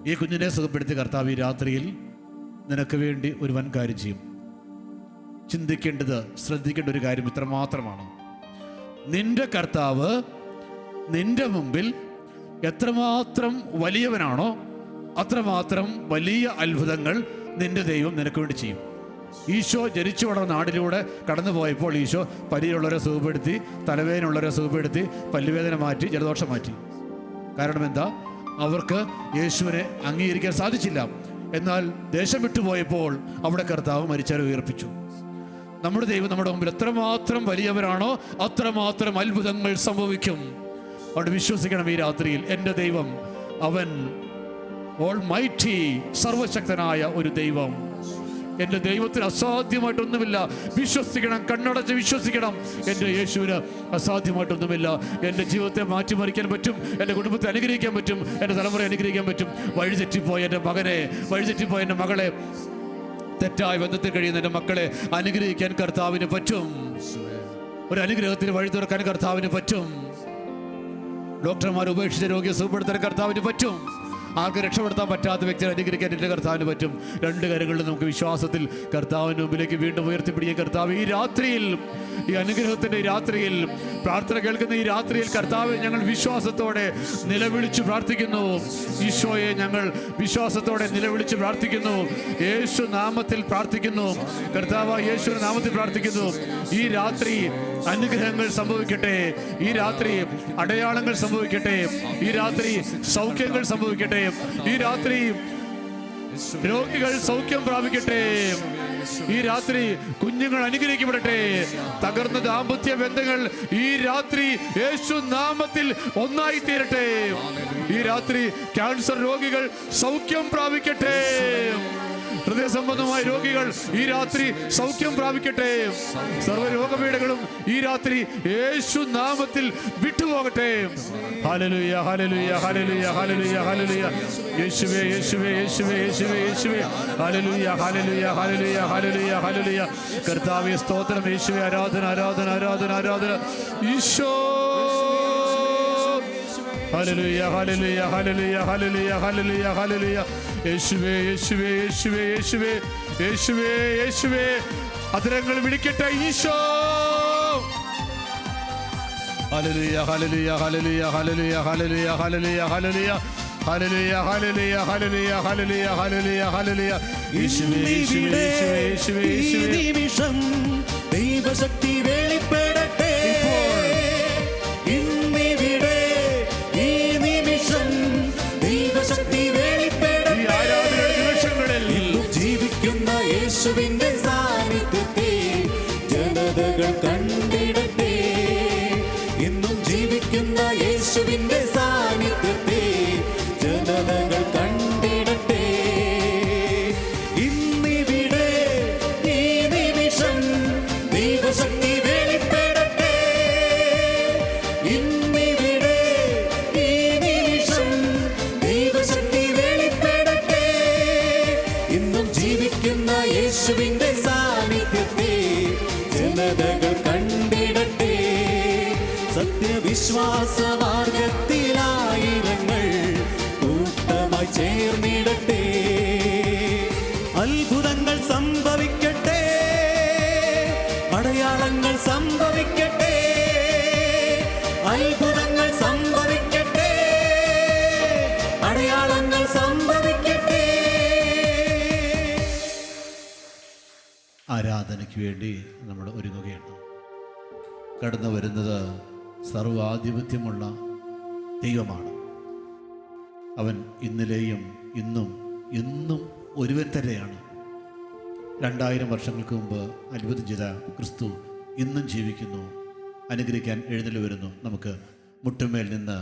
ഈ കുഞ്ഞിനെ സുഖപ്പെടുത്തി കർത്താവ് ഈ രാത്രിയിൽ നിനക്ക് വേണ്ടി ഒരു വൻ കാര്യം ചെയ്യും. ചിന്തിക്കേണ്ടത്, ശ്രദ്ധിക്കേണ്ട ഒരു കാര്യം ഇത്രമാത്രമാണ്. നിന്റെ കർത്താവ് നിന്റെ മുമ്പിൽ എത്രമാത്രം വലിയവനാണോ അത്രമാത്രം വലിയ അത്ഭുതങ്ങൾ നിന്റെ ദൈവം നിനക്ക് വേണ്ടി ചെയ്യും. ഈശോ ജനിച്ചു വളർന്ന നാടിലൂടെ കടന്നു പോയപ്പോൾ ഈശോ പനിയുള്ളവരെ സുഖപ്പെടുത്തി, തലവേദനയുള്ളവരെ സുഖപ്പെടുത്തി, പല്ലുവേദന മാറ്റി, ജലദോഷം മാറ്റി. കാരണം എന്താ? അവർക്ക് യേശുവിനെ അംഗീകരിക്കാൻ സാധിച്ചില്ല. എന്നാൽ ദേശം വിട്ടുപോയപ്പോൾ അവിടെ കർത്താവ് മരിച്ചവരെ ഉയർപ്പിച്ചു. നമ്മുടെ ദൈവം നമ്മുടെ മുമ്പിൽ എത്രമാത്രം വലിയവരാണോ അത്രമാത്രം അത്ഭുതങ്ങൾ സംഭവിക്കും. അവിടെ വിശ്വസിക്കണം. ഈ രാത്രിയിൽ എൻ്റെ ദൈവം, അവൻ ഓൾമൈറ്റി, സർവശക്തനായ ഒരു ദൈവം. എൻ്റെ ദൈവത്തിന് അസാധ്യമായിട്ടൊന്നുമില്ല. വിശ്വസിക്കണം, കണ്ണടച്ച് വിശ്വസിക്കണം. എൻ്റെ യേശുവിന് അസാധ്യമായിട്ടൊന്നുമില്ല. എൻ്റെ ജീവിതത്തെ മാറ്റിമറിക്കാൻ പറ്റും. എൻ്റെ കുടുംബത്തെ അനുഗ്രഹിക്കാൻ പറ്റും. എൻ്റെ തലമുറയെ അനുഗ്രഹിക്കാൻ പറ്റും. വഴിതെറ്റിപ്പോയ എൻ്റെ മകനെ, വഴിതെറ്റിപ്പോയ എൻ്റെ മകളെ, തെറ്റായ ബന്ധത്തിൽ കഴിയുന്ന എൻ്റെ മക്കളെ അനുഗ്രഹിക്കാൻ കർത്താവിന് പറ്റും. ഒരു അനുഗ്രഹത്തിന് വഴി തുറക്കാൻ കർത്താവിന് പറ്റും. ഡോക്ടർമാർ ഉപേക്ഷിച്ച രോഗിയെ സുഖപ്പെടുത്താൻ കർത്താവിന് പറ്റും. ആർക്ക് രക്ഷപ്പെടുത്താൻ പറ്റാത്ത വ്യക്തിയെ അനുഗ്രഹിക്കാൻ എൻ്റെ കർത്താവിന് പറ്റും. 2 കരങ്ങളിൽ നമുക്ക് വിശ്വാസത്തിൽ കർത്താവിന് മുമ്പിലേക്ക് വീണ്ടും ഉയർത്തിപ്പിടിക്കുക. കർത്താവ് ഈ രാത്രിയിൽ, ഈ അനുഗ്രഹത്തിൻ്റെ ഈ രാത്രിയിൽ, പ്രാർത്ഥന കേൾക്കുന്ന ഈ രാത്രിയിൽ കർത്താവ് ഞങ്ങൾ വിശ്വാസത്തോടെ നിലവിളിച്ച് പ്രാർത്ഥിക്കുന്നു. ഈശോയെ ഞങ്ങൾ വിശ്വാസത്തോടെ നിലവിളിച്ച് പ്രാർത്ഥിക്കുന്നു. യേശു നാമത്തിൽ പ്രാർത്ഥിക്കുന്നു. കർത്താവ് യേശുവിന്റെ നാമത്തിൽ പ്രാർത്ഥിക്കുന്നു. ഈ രാത്രി അനുഗ്രഹങ്ങൾ സംഭവിക്കട്ടെ. ഈ രാത്രി അടയാളങ്ങൾ സംഭവിക്കട്ടെ. ഈ രാത്രി സൗഖ്യങ്ങൾ സംഭവിക്കട്ടെ. ഈ രാത്രി രോഗികൾ സൗഖ്യം പ്രാപിക്കട്ടെ. ഈ രാത്രി കുഞ്ഞുങ്ങൾ അനുഗ്രഹിക്കപ്പെടട്ടെ. തകർന്ന ദാമ്പത്യ ബന്ധങ്ങൾ ഈ രാത്രി യേശു നാമത്തിൽ ഒന്നായി തീരട്ടെ. ഈ രാത്രി ക്യാൻസർ രോഗികൾ സൗഖ്യം പ്രാപിക്കട്ടെ. ഹൃദയ സംബന്ധമായ രോഗികൾ ഈ രാത്രി സൗഖ്യം പ്രാപിക്കട്ടെ. സർവ്വരോഗപീഠകളും ഈ രാത്രി യേശു നാമത്തിൽ വിട്ടുപോകട്ടെ. ഹല്ലേലൂയ, ഹല്ലേലൂയ, ഹല്ലേലൂയ, ഹല്ലേലൂയ, ഹല്ലേലൂയ. യേശുവേ, യേശുവേ, യേശുവേ, യേശുവേ, യേശുവേ. ഹല്ലേലൂയ, ഹല്ലേലൂയ, ഹല്ലേലൂയ, ഹല്ലേലൂയ, ഹല്ലേലൂയ. കർത്താവേ സ്തോത്രം. യേശുവേ ആരാധന, ആരാധന, ആരാധന, ആരാധന. ഈശോ. ഹല്ലേലൂയ, ഹല്ലേലൂയ, ഹല്ലേലൂയ, ഹല്ലേലൂയ, ഹല്ലേലൂയ, ഹല്ലേലൂയ. യേശുവേ, യേശുവേ, യേശുവേ, യേശുവേ, യേശുവേ, യേശുവേ. അധരങ്ങൾ വിളിക്കട്ടെ. ഈശോ. ഹല്ലേലൂയ ഹല്ലേലൂയ ഹല്ലേലൂയ ഹല്ലേലൂയ ഹല്ലേലൂയ ഹല്ലേലൂയ ഹല്ലേലൂയ ഹല്ലേലൂയ ഹല്ലേലൂയ ഹല്ലേലൂയ ഹല്ലേലൂയ ഹല്ലേലൂയ ഹല്ലേലൂയ യേശുവേ യേശുവേ യേശുവേ യേശുവേ ഈ നിമിഷം ദൈവശക്തി വെളിപ്പെടട്ടെ. ഇന്നിവിടെ ഈ നിമിഷം ദൈവശക്തി വെളിപ്പെടട്ടെ. നിമിഷങ്ങളിൽ ജീവിക്കുന്ന യേശുവിന്റെ സാന്നിധ്യത്തെ ജനതകൾ കണ്ടിടട്ടെ. ഇന്നും ജീവിക്കുന്ന യേശുവിന്റെ സാന്നിധ്യത്തെ ജനതകൾ കണ്ടിടട്ടെ. ഇന്നിവിടെ ഈ നിമിഷം ദൈവശക്തി വെളിപ്പെടട്ടെ. ഇന്നിവിടെ ഈ നിമിഷം ദൈവശക്തി വെളിപ്പെടട്ടെ. ഇന്നും ജീവിക്കുന്ന യേശുവിന്റെ സാന്നിധ്യത്തെ ജനതകൾ കണ്ടിടട്ടെ. സത്യവിശ്വാസ മാർഗത്തിലായിരങ്ങൾ കൂട്ടമായി ചേർന്നിടട്ടെ. അത്ഭുതങ്ങൾ സംഭവിക്കട്ടെ, അടയാളങ്ങൾ സംഭവിക്കട്ടെ, അത്ഭുതങ്ങൾ സംഭവിക്കട്ടെ, അടയാളങ്ങൾ സംഭവിക്കട്ടെ. ആരാധനയ്ക്ക് വേണ്ടി നമ്മൾ ഒരുങ്ങുകയാണ്. കടന്നു വരുന്നത് സർവാധിപത്യമുള്ള ദൈവമാണ്. അവൻ ഇന്നലെയും ഇന്നും എന്നും ഒരുവൻ തന്നെയാണ്. 2000 വർഷങ്ങൾക്ക് മുമ്പ് അത്ഭുതം ചെയ്ത ക്രിസ്തു ഇന്നും ജീവിക്കുന്നു, അനുഗ്രഹിക്കാൻ എഴുന്നള്ളി വരുന്നു. നമുക്ക് മുട്ടുമേൽ നിന്ന്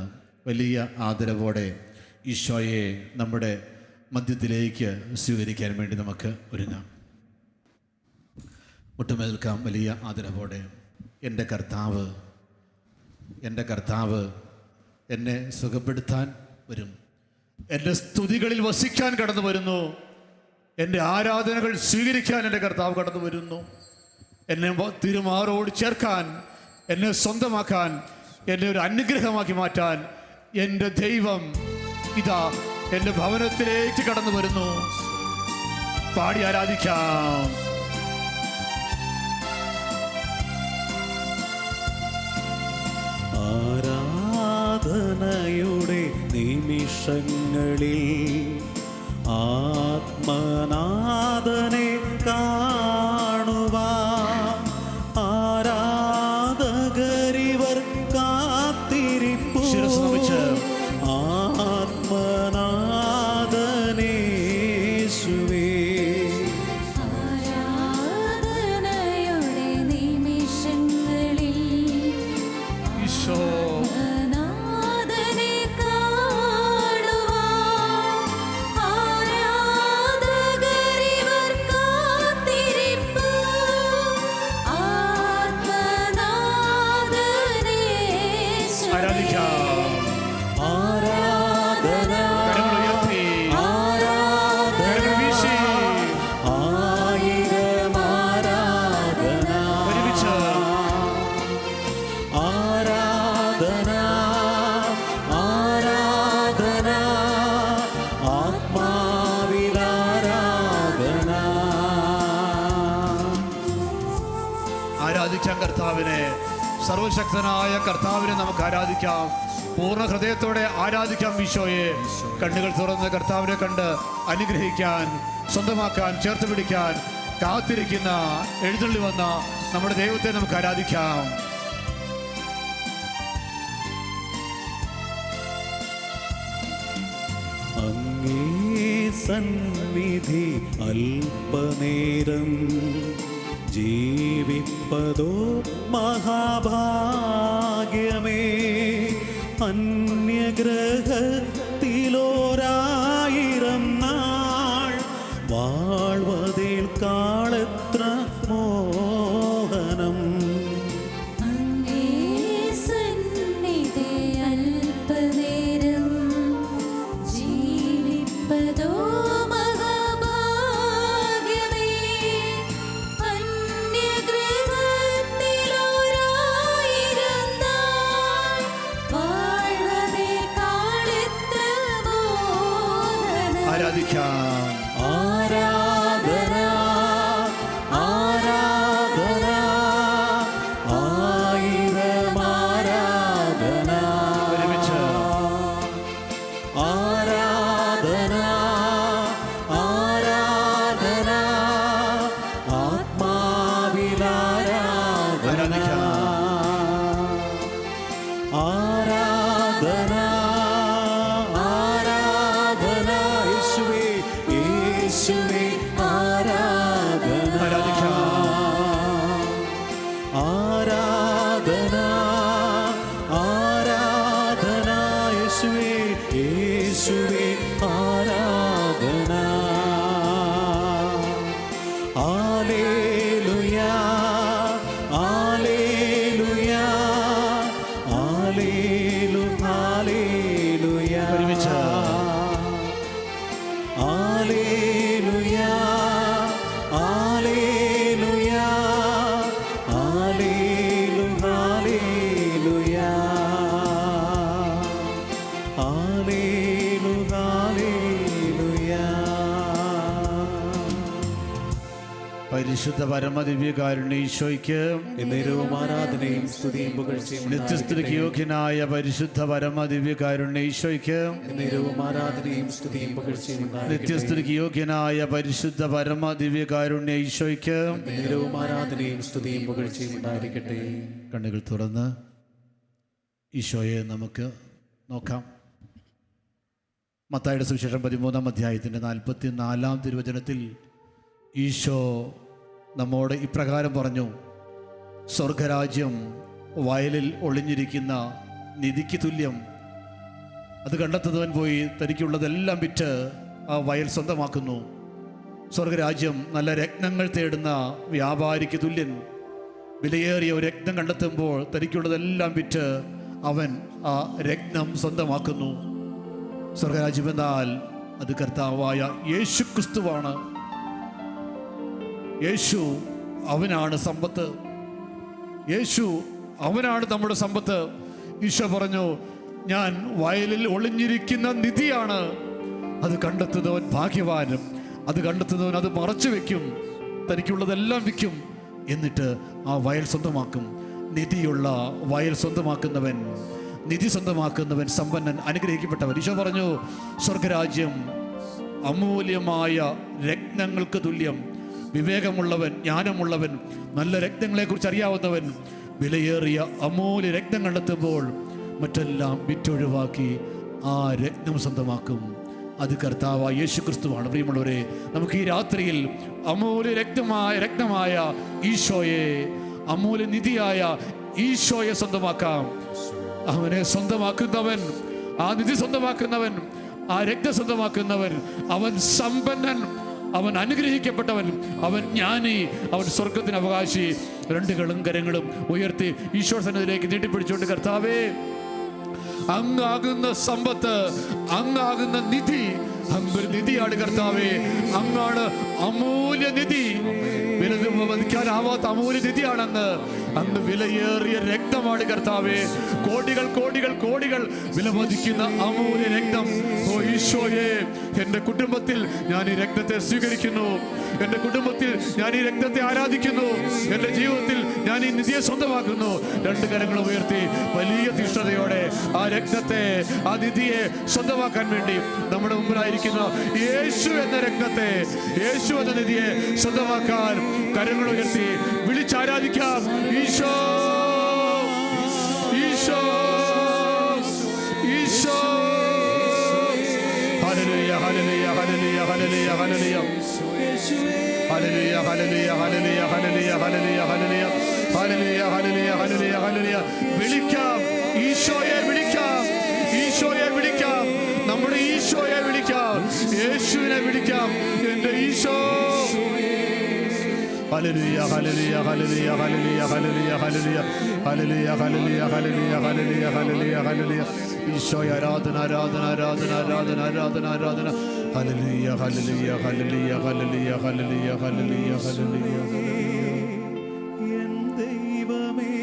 വലിയ ആദരവോടെ ഈശോയെ നമ്മുടെ മധ്യത്തിലേക്ക് സ്വീകരിക്കാൻ വേണ്ടി നമുക്ക് ഒരുങ്ങാം. മുട്ടുമേൽ നിൽക്കാം വലിയ ആദരവോടെ. എൻ്റെ കർത്താവ് എന്നെ സുഖപ്പെടുത്താൻ വരും. എൻ്റെ സ്തുതികളിൽ വസിക്കാൻ കടന്നു വരുന്നു. എൻ്റെ ആരാധനകൾ സ്വീകരിക്കാൻ എൻ്റെ കർത്താവ് കടന്നു വരുന്നു. എന്നെ തിരുമാറോട് ചേർക്കാൻ, എന്നെ സ്വന്തമാക്കാൻ, എന്നെ ഒരു അനുഗ്രഹമാക്കി മാറ്റാൻ എൻ്റെ ദൈവം ഇതാ എൻ്റെ ഭവനത്തിലേക്ക് കടന്നു വരുന്നു. പാടി ആരാധിക്കാം. ആരാധനയുടെ നിമിഷങ്ങളിൽ ആത്മനാഥനെ കാണുവാൻ ആരാധകരിവർ കാത്തിരിപ്പു. ശിരസ്സ് നമിച്ച് ആത്മനാഥനേശുവേ. ആരാധനയുടെ നിമിഷങ്ങളിൽ ഈശോ നാഥനെ കാണുവാൻ ആരാധകരിവർ കാത്തിരിപ്പു. ആത്മനാഥനേശുവേ. ആരാധിക്കാം. ആരാധന കരങ്ങൾ ഉയർത്തി, കരങ്ങൾ വീശി, ആയിരം ആരാധന ഒരുമിച്ച് ആരാധന ആരാധന ആത്മാവിലാരാധന. ആരാധിക്കാം കർത്താവിനെ. സർവശക്തനായ കർത്താവിനെ നമുക്ക് ആരാധിക്കാം. പൂർണ്ണ ഹൃദയത്തോടെ ആരാധിക്കാം ഈശോയെ. കണ്ണുകൾ തുറന്ന് കർത്താവിനെ കണ്ട് അനുഗ്രഹിക്കാൻ, സ്വന്തമാക്കാൻ, ചേർത്ത് പിടിക്കാൻ കാത്തിരിക്കുന്ന, എഴുന്നള്ളി വന്ന നമ്മുടെ ദൈവത്തെ നമുക്ക് ആരാധിക്കാം. അങ്ങേ സന്നിധി അല്പനേരം ജീവിപ്പതോ മഹാഭാഗ്യമേ. അന്യഗ്രഹത്തിലോരായിരം നാൾ വാഴ്വതേൽക്കാളെത്ര മോഹനം. അങ്ങേ സന്നിധി അല്പനേരം ജീവിപ്പതോ മഹാഭാഗ്യമേ. അന്യഗ്രഹത്തിലൊരായിരം നാൾ വാഴ്വതേക്കാളെത്ര മോഹനം. ആരാധിക്കാം. ആരാധന ആരാധന ആയിരം ആരാധന ഹല്ലേലൂയ ഹല്ലേലൂയ ഹല്ലേലൂയ ഹല്ലേലൂയ ഹല്ലേലൂയ. പരിശുദ്ധ പരമദിവ്യകാരുണ്യ ഈശോയ്ക്ക് എന്നേരവും ആരാധനയും സ്തുതിയും പുകഴ്ചയും നിത്യസ്തുതിക്ക് യോഗ്യനായ പരിശുദ്ധ പരമദിവ്യകാരുണ്യ ഈശോയ്ക്ക് എന്നേരവും ആരാധനയും സ്തുതിയും പുകഴ്ചയും നിത്യസ്തുതിക്ക് യോഗ്യനായ പരിശുദ്ധ പരമദിവ്യകാരുണ്യ ഈശോയ്ക്ക് എന്നേരവും ആരാധനയും സ്തുതിയും പുകഴ്ചയും ഉണ്ടായിരിക്കട്ടെ. കണ്ണുകൾ തുറന്ന് ഈശോയെ നമുക്ക് നോക്കാം. മത്തായിയുടെ സുവിശേഷം 13-ാം അധ്യായത്തിൻ്റെ 44-ാം തിരുവചനത്തിൽ ഈശോ നമ്മോട് ഇപ്രകാരം പറഞ്ഞു: സ്വർഗരാജ്യം വയലിൽ ഒളിഞ്ഞിരിക്കുന്ന നിധിക്ക് തുല്യം. അത് കണ്ടെത്തുന്നവൻ പോയി തനിക്കുള്ളതെല്ലാം വിറ്റ് ആ വയൽ സ്വന്തമാക്കുന്നു. സ്വർഗരാജ്യം നല്ല രത്നങ്ങൾ തേടുന്ന വ്യാപാരിക്ക് തുല്യൻ. വിലയേറിയ ഒരു രത്നം കണ്ടെത്തുമ്പോൾ തനിക്കുള്ളതെല്ലാം വിറ്റ് അവൻ ആ രത്നം സ്വന്തമാക്കുന്നു. സ്വർഗരാജ്യം എന്നാൽ അത് കർത്താവായ യേശു ക്രിസ്തുവാണ്. യേശു അവനാണ് സമ്പത്ത്. യേശു അവനാണ് നമ്മുടെ സമ്പത്ത്. ഈശോ പറഞ്ഞു, ഞാൻ വയലിൽ ഒളിഞ്ഞിരിക്കുന്ന നിധിയാണ്. അത് കണ്ടെത്തുന്നവൻ ഭാഗ്യവാനും. അത് കണ്ടെത്തുന്നവൻ അത് മറച്ചു വെക്കും, തനിക്കുള്ളതെല്ലാം വിൽക്കും, എന്നിട്ട് ആ വയൽ സ്വന്തമാക്കും. നിധിയുള്ള വയൽ സ്വന്തമാക്കുന്നവൻ, നിധി സ്വന്തമാക്കുന്നവൻ സമ്പന്നൻ, അനുഗ്രഹിക്കപ്പെട്ടവൻ. ഈശോ പറഞ്ഞു, സ്വർഗരാജ്യം അമൂല്യമായ രത്നങ്ങൾക്ക് തുല്യം. വിവേകമുള്ളവൻ, ജ്ഞാനമുള്ളവൻ, നല്ല രത്നങ്ങളെക്കുറിച്ച് അറിയാവുന്നവൻ വിലയേറിയ അമൂല്യ രത്നം കണ്ടെത്തുമ്പോൾ മറ്റെല്ലാം വിറ്റൊഴിവാക്കി ആ രത്നം സ്വന്തമാക്കും. അത് കർത്താവായ യേശു ക്രിസ്തുവാണ്. പ്രിയമുള്ളവരെ, നമുക്ക് ഈ രാത്രിയിൽ അമൂല്യ രത്നമായ ഈശോയെ, അമൂല്യ നിധിയായ ഈശോയെ സ്വന്തമാക്കാം. അവനെ സ്വന്തമാക്കുന്നവൻ, ആ നിധി സ്വന്തമാക്കുന്നവൻ, ആ രക്തം സ്വന്തമാക്കുന്നവൻ, അവൻ സമ്പന്നൻ, അവൻ അനുഗ്രഹിക്കപ്പെട്ടവൻ, അവൻ ജ്ഞാനി, അവൻ സ്വർഗത്തിന് അവകാശി. രണ്ട് കരങ്ങളും ഉയർത്തി ഈശോ സന്നിധിയിലേക്ക് നീട്ടിപ്പിടിച്ചുകൊണ്ട്, കർത്താവേ, അങ്ങാകുന്ന സമ്പത്ത്, അങ്ങാകുന്ന നിധി, അങ്ങൊരു നിധിയാണ് കർത്താവേ. അങ്ങാണ് അമൂല്യ നിധി, വിലമതിക്കാനാവാത്ത അമൂല്യ നിധിയാണ് അങ്ങ്. അങ്ങ് വിലയേറിയ രക്തമാണ് കർത്താവേ. കോടികൾ കോടികൾ കോടികൾ വിലമതിക്കുന്ന അമൂല്യ രക്തം. ഓ ഈശോയെ, എൻ്റെ കുടുംബത്തിൽ ഞാൻ ഈ രക്തത്തെ സ്വീകരിക്കുന്നു. എൻ്റെ കുടുംബത്തിൽ ഞാൻ ഈ രക്തത്തെ ആരാധിക്കുന്നു. എൻ്റെ ജീവിതത്തിൽ ഞാൻ ഈ നിധിയെ സ്വന്തമാക്കുന്നു. രണ്ട് കരങ്ങളും ഉയർത്തി വലിയ തീഷ്ണതയോടെ ആ രക്തത്തെ, ആ നിധിയെ സ്വന്തമാക്കാൻ വേണ്ടി നമ്മുടെ മുമ്പിലായിരിക്കുന്ന യേശു എന്ന രക്തത്തെ, യേശു എന്ന നിധിയെ സ്വന്തമാക്കാൻ കരങ്ങൾ ഉയർത്തി വിളിച്ചാരാധിക്കാം. ഈശോ, ഈശോ, ഈശോ. ഹല്ലേലൂയ, ഹല്ലേലൂയ, ഹല്ലേലൂയ, ഹല്ലേലൂയ, ഹല്ലേലൂയ, ഹല്ലേലൂയ, ഹല്ലേലൂയ, ഹല്ലേലൂയ, ഹല്ലേലൂയ, ഹല്ലേലൂയ, ഹല്ലേലൂയ, ഹല്ലേലൂയ, ഹല്ലേലൂയ, ഹല്ലേലൂയ. വിളിക്കാം, ഈശോയെ വിളിക്കാം, ഈശോയെ വിളിക്കാം, നമ്മുടെ ഈശോയെ വിളിക്കാം, യേശുവിനെ വിളിക്കാം, എൻ്റെ ഈശോ. ഹല്ലേലൂയ, ഹല്ലേലൂയ, ഹല്ലേലൂയ, ഹല്ലേലൂയ, ഹല്ലേലൂയ, ഹല്ലേലൂയ, ഹല്ലേലൂയ, ഹല്ലേലൂയ, ഹല്ലേലൂയ, ഹല്ലേലൂയ, ഹല്ലേലൂയ, ഹല്ലേലൂയ. ഈശോയെ ആരാധന, ആരാധന, ആരാധന, ആരാധന, ആരാധന, ആരാധന. ഹല്ലേലൂയ, ഹല്ലേലൂയ, ഹല്ലേലൂയ, ഹല്ലേലൂയ, ഹല്ലേലൂയ, ഹല്ലേലൂയ, ഹല്ലേലൂയ. എൻ ദൈവമേ,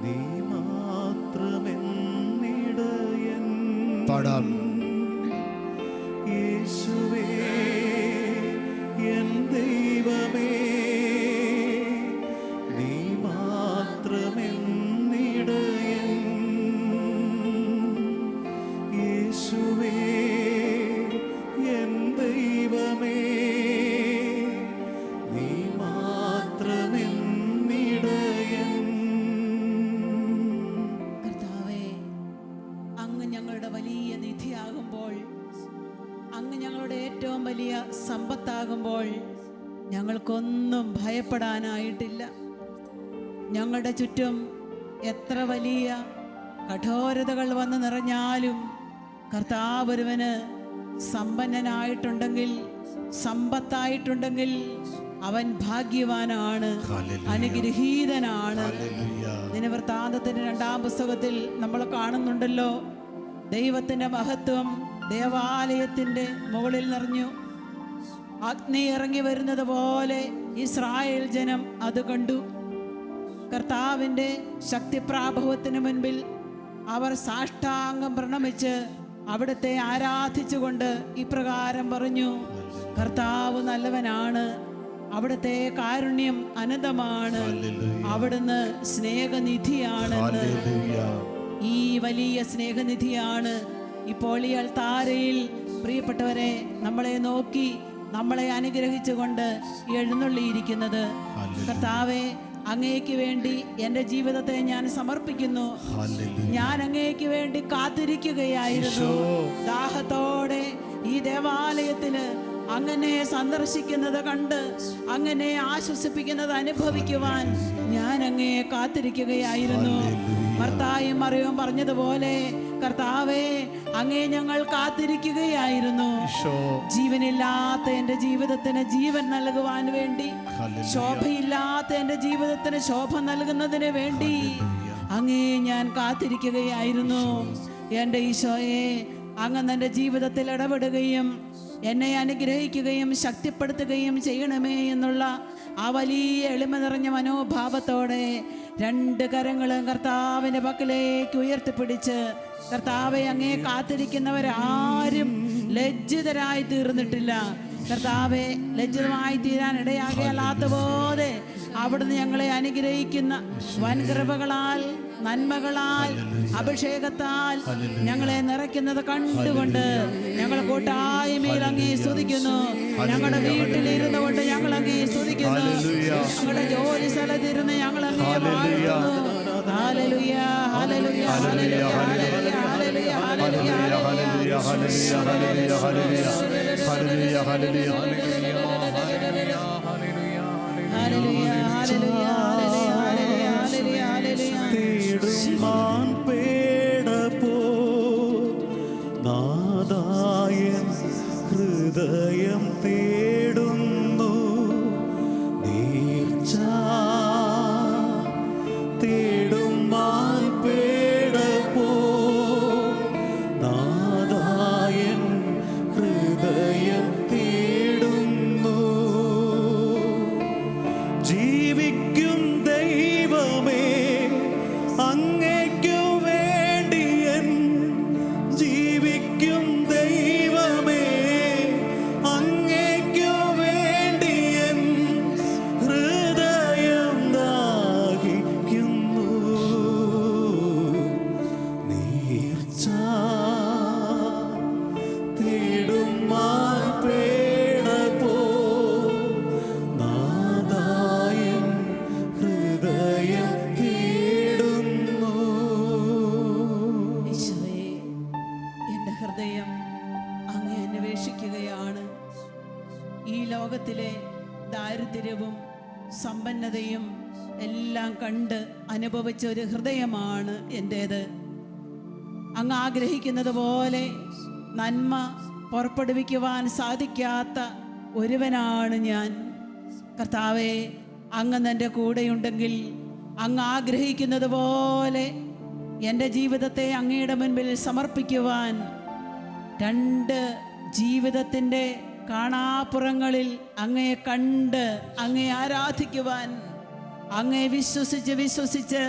നീ മാത്രമെന്നിടയൻ. പാടാം. യേശുവേ, എൻ ദൈവമേ, നീ മാത്രമെന്നിടയൻ. യേശുവേ, എൻ ദൈവമേ, നീ മാത്രമെന്നിടയൻ. കർത്താവേ, അങ്ങ് ഞങ്ങളുടെ വലിയ നിധിയാകുമ്പോൾ, അങ്ങ് ഞങ്ങളുടെ ഏറ്റവും വലിയ സമ്പത്താകുമ്പോൾ ഞങ്ങൾക്കൊന്നും ഭയപ്പെടാനായിട്ടില്ല. ഞങ്ങളുടെ ചുറ്റും എത്ര വലിയ കഠോരതകൾ വന്ന് നിറഞ്ഞാലും കർത്താവ് ഒരുവന് സമ്പന്നനായിട്ടുണ്ടെങ്കിൽ, സമ്പത്തായിട്ടുണ്ടെങ്കിൽ അവൻ ഭാഗ്യവാനാണ്, അനുഗ്രഹീതനാണ്. ദിനവൃത്താന്തത്തിന്റെ 2-ാം പുസ്തകത്തിൽ നമ്മൾ കാണുന്നുണ്ടല്ലോ, ദൈവത്തിന്റെ മഹത്വം ദേവാലയത്തിൻ്റെ മുകളിൽ നിറഞ്ഞു. അഗ്നി ഇറങ്ങി വരുന്നത് പോലെ ഇസ്രായേൽ ജനം അത് കണ്ടു. കർത്താവിൻ്റെ ശക്തിപ്രാഭവത്തിന് മുൻപിൽ അവർ സാഷ്ടാംഗം പ്രണമിച്ച് അവിടുത്തെ ആരാധിച്ചുകൊണ്ട് ഇപ്രകാരം പറഞ്ഞു: കർത്താവ് നല്ലവനാണ്, അവിടുത്തെ കാരുണ്യം അനന്തമാണ്, അവിടുന്ന് സ്നേഹനിധിയാണെന്ന്. ഈ വലിയ സ്നേഹനിധിയാണ് ഇപ്പോൾ ഈ അൾത്താരയിൽ പ്രിയപ്പെട്ടവരെ നമ്മളെ നോക്കി നമ്മളെ അനുഗ്രഹിച്ചുകൊണ്ട് എഴുന്നള്ളിയിരിക്കുന്നത്. കർത്താവെ, അങ്ങേക്ക് വേണ്ടി എൻ്റെ ജീവിതത്തെ ഞാൻ സമർപ്പിക്കുന്നു. ഞാൻ അങ്ങേക്ക് വേണ്ടി കാത്തിരിക്കുകയായിരുന്നു. ദാഹത്തോടെ ഈ ദേവാലയത്തില് അങ്ങനെ സന്ദർശിക്കുന്നത് കണ്ട് അങ്ങനെ ആശ്വസിപ്പിക്കുന്നത് അനുഭവിക്കുവാൻ ഞാൻ അങ്ങയെ കാത്തിരിക്കുകയായിരുന്നു. മർത്തായും മറിയവും പറഞ്ഞതുപോലെ കർത്താവേ, അങ്ങേ ഞങ്ങൾ കാത്തിരിക്കുകയായിരുന്നു. ജീവനില്ലാത്ത എൻ്റെ ജീവിതത്തിന് ജീവൻ നൽകുവാൻ വേണ്ടി, ശോഭയില്ലാത്ത എൻ്റെ ജീവിതത്തിന് ശോഭ നൽകുന്നതിന് വേണ്ടി അങ്ങേ ഞാൻ കാത്തിരിക്കുകയായിരുന്നു. എൻ്റെ ഈശോയെ, അങ്ങ് എൻ്റെ ജീവിതത്തിൽ ഇടപെടുകയും എന്നെ അനുഗ്രഹിക്കുകയും ശക്തിപ്പെടുത്തുകയും ചെയ്യണമേ എന്നുള്ള ആ വലിയ എളിമ നിറഞ്ഞ മനോഭാവത്തോടെ രണ്ട് കരങ്ങളും കർത്താവിൻ്റെ പക്കലേക്ക് ഉയർത്തിപ്പിടിച്ച്, കർത്താവെ, അങ്ങേ കാത്തിരിക്കുന്നവരാരും ലജ്ജിതരായി തീർന്നിട്ടില്ല. കർത്താവെ, ലജ്ജിതമായി തീരാൻ ഇടയാകയാലാത്ത പോലെ അവിടുന്ന് ഞങ്ങളെ അനുഗ്രഹിക്കുന്ന വൻകൃപകളാൽ, നന്മകളാൽ, അഭിഷേകത്താൽ ഞങ്ങളെ നിറയ്ക്കുന്നത് കണ്ടുകൊണ്ട് ഞങ്ങൾ കൂട്ടായ്മയിൽ അങ്ങേ സ്തുതിക്കുന്നു. ഞങ്ങളുടെ വീട്ടിലിരുന്നു കൊണ്ട് ഞങ്ങൾ അങ്ങേ സ്തുതിക്കുന്നു. ഞങ്ങളുടെ ജോലി സ്ഥലത്തിരുന്ന് ഞങ്ങൾ അങ്ങേ വാഴ്ത്തുന്നു. ഹല്ലേലൂയ, ഹല്ലേലൂയ, ഹല്ലേലൂയ, ഹല്ലേലൂയ, ഹല്ലേലൂയ, ഹല്ലേലൂയ, ഹല്ലേലൂയ, ഹല്ലേലൂയ, ഹല്ലേലൂയ, തേടുമാൻ പേടപ്പോ നാദായൻ ഹൃദയം തേടുന്നു. നീർച്ച തേടുമാൻ പേടപ്പോ നാദായൻ ഹൃദയം തേടുന്നു. ജീവിക്കും ദൈവമേ, അങ്ങേക്കു വേണ്ടിയൻ ജീവിക്കും ദൈവമേ, അങ്ങേക്കു വേണ്ടിയൻ ഹൃദയം ദാഹിക്കുന്നു. നീർച്ച തേടുമാൻ പേടപ്പോ നാദായൻ ഹൃദയം തേടുന്നു. ഈശോയെ, എൻ്റെ ഹൃദയം അങ്ങേ അന്വേഷിക്കുകയാണ്. ഈ ലോകത്തിലെ ദാരിദ്ര്യവും സമ്പന്നതയും എല്ലാം കണ്ട് അനുഭവിച്ച ഒരു ഹൃദയമാണ് എൻ്റേത്. അങ്ങ് ആഗ്രഹിക്കുന്നത് പോലെ നന്മ പുറപ്പെടുവിക്കുവാൻ സാധിക്കാത്ത ഒരുവനാണ് ഞാൻ. കർത്താവെ, അങ്ങ് എൻ്റെ കൂടെയുണ്ടെങ്കിൽ അങ്ങ് ആഗ്രഹിക്കുന്നത് പോലെ എൻ്റെ ജീവിതത്തെ അങ്ങയുടെ മുൻപിൽ സമർപ്പിക്കുവാൻ, രണ്ട് ജീവിതത്തിൻ്റെ കാണാപ്പുറങ്ങളിൽ അങ്ങയെ കണ്ട് അങ്ങയെ ആരാധിക്കുവാൻ, അങ്ങയെ വിശ്വസിച്ച്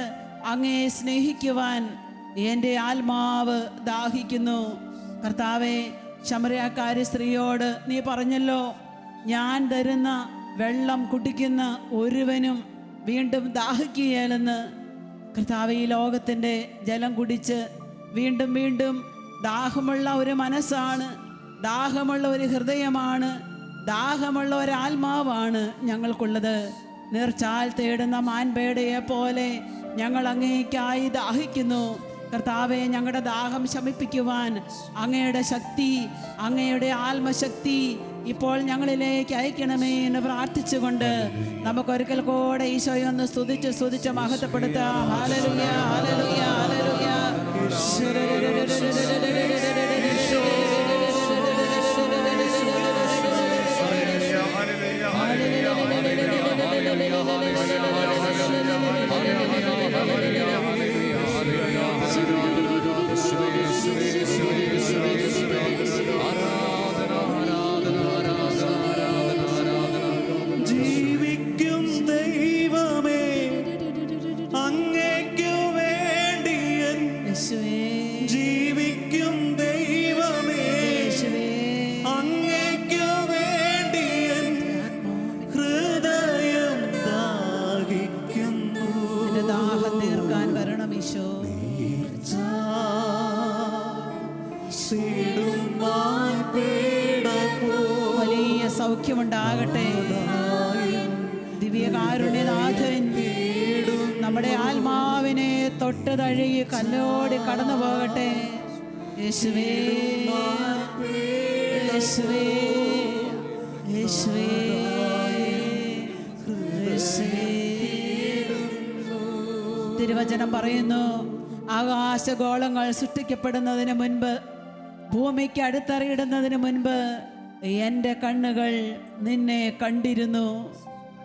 അങ്ങയെ സ്നേഹിക്കുവാൻ എൻ്റെ ആത്മാവ് ദാഹിക്കുന്നു. കർത്താവെ, ശമറിയാക്കാരി സ്ത്രീയോട് നീ പറഞ്ഞല്ലോ, ഞാൻ തരുന്ന വെള്ളം കുടിക്കുന്ന ഒരുവനും വീണ്ടും ദാഹിക്കുകയില്ലെന്ന്. കർത്താവ്, ഈ ലോകത്തിൻ്റെ ജലം കുടിച്ച് വീണ്ടും വീണ്ടും ദാഹമുള്ള ഒരു മനസ്സാണ്, ദാഹമുള്ള ഒരു ഹൃദയമാണ്, ദാഹമുള്ള ഒരാത്മാവാണ് ഞങ്ങൾക്കുള്ളത്. നീർച്ചാൽ തേടുന്ന മാൻപേടയെ പോലെ ഞങ്ങൾ അങ്ങേക്കായി ദാഹിക്കുന്നു. കർത്താവെ, ഞങ്ങളുടെ ദാഹം ശമിപ്പിക്കുവാൻ അങ്ങയുടെ ശക്തി, അങ്ങയുടെ ആത്മശക്തി ഇപ്പോൾ ഞങ്ങളിലേക്ക് അയക്കണമേ എന്ന് പ്രാർത്ഥിച്ചുകൊണ്ട് നമുക്കൊരിക്കൽ കൂടെ ഈശോയെ ഒന്ന് സ്തുതിച്ച് മഹത്വപ്പെടുത്താം. ഹല്ലേലൂയ, ഹല്ലേലൂയ, ഹല്ലേലൂയ. വലിയ സൗഖ്യമുണ്ടാകട്ടെ. ദിവ്യകാരുണ്യനാഥൻ നമ്മുടെ ആത്മാവിനെ തൊട്ട് തഴുകി കല്ലോടി കടന്നു പോകട്ടെ. യേശുവേ, യേശുവേ, യേശുവേ, യേശുവേ. തിരുവചനം പറയുന്നു, ആകാശഗോളങ്ങൾ സൃഷ്ടിക്കപ്പെടുന്നതിന് മുൻപ്, ഭൂമിക്ക് അടുത്തറിയിടുന്നതിന് മുൻപ് എൻ്റെ കണ്ണുകൾ നിന്നെ കണ്ടിരുന്നു.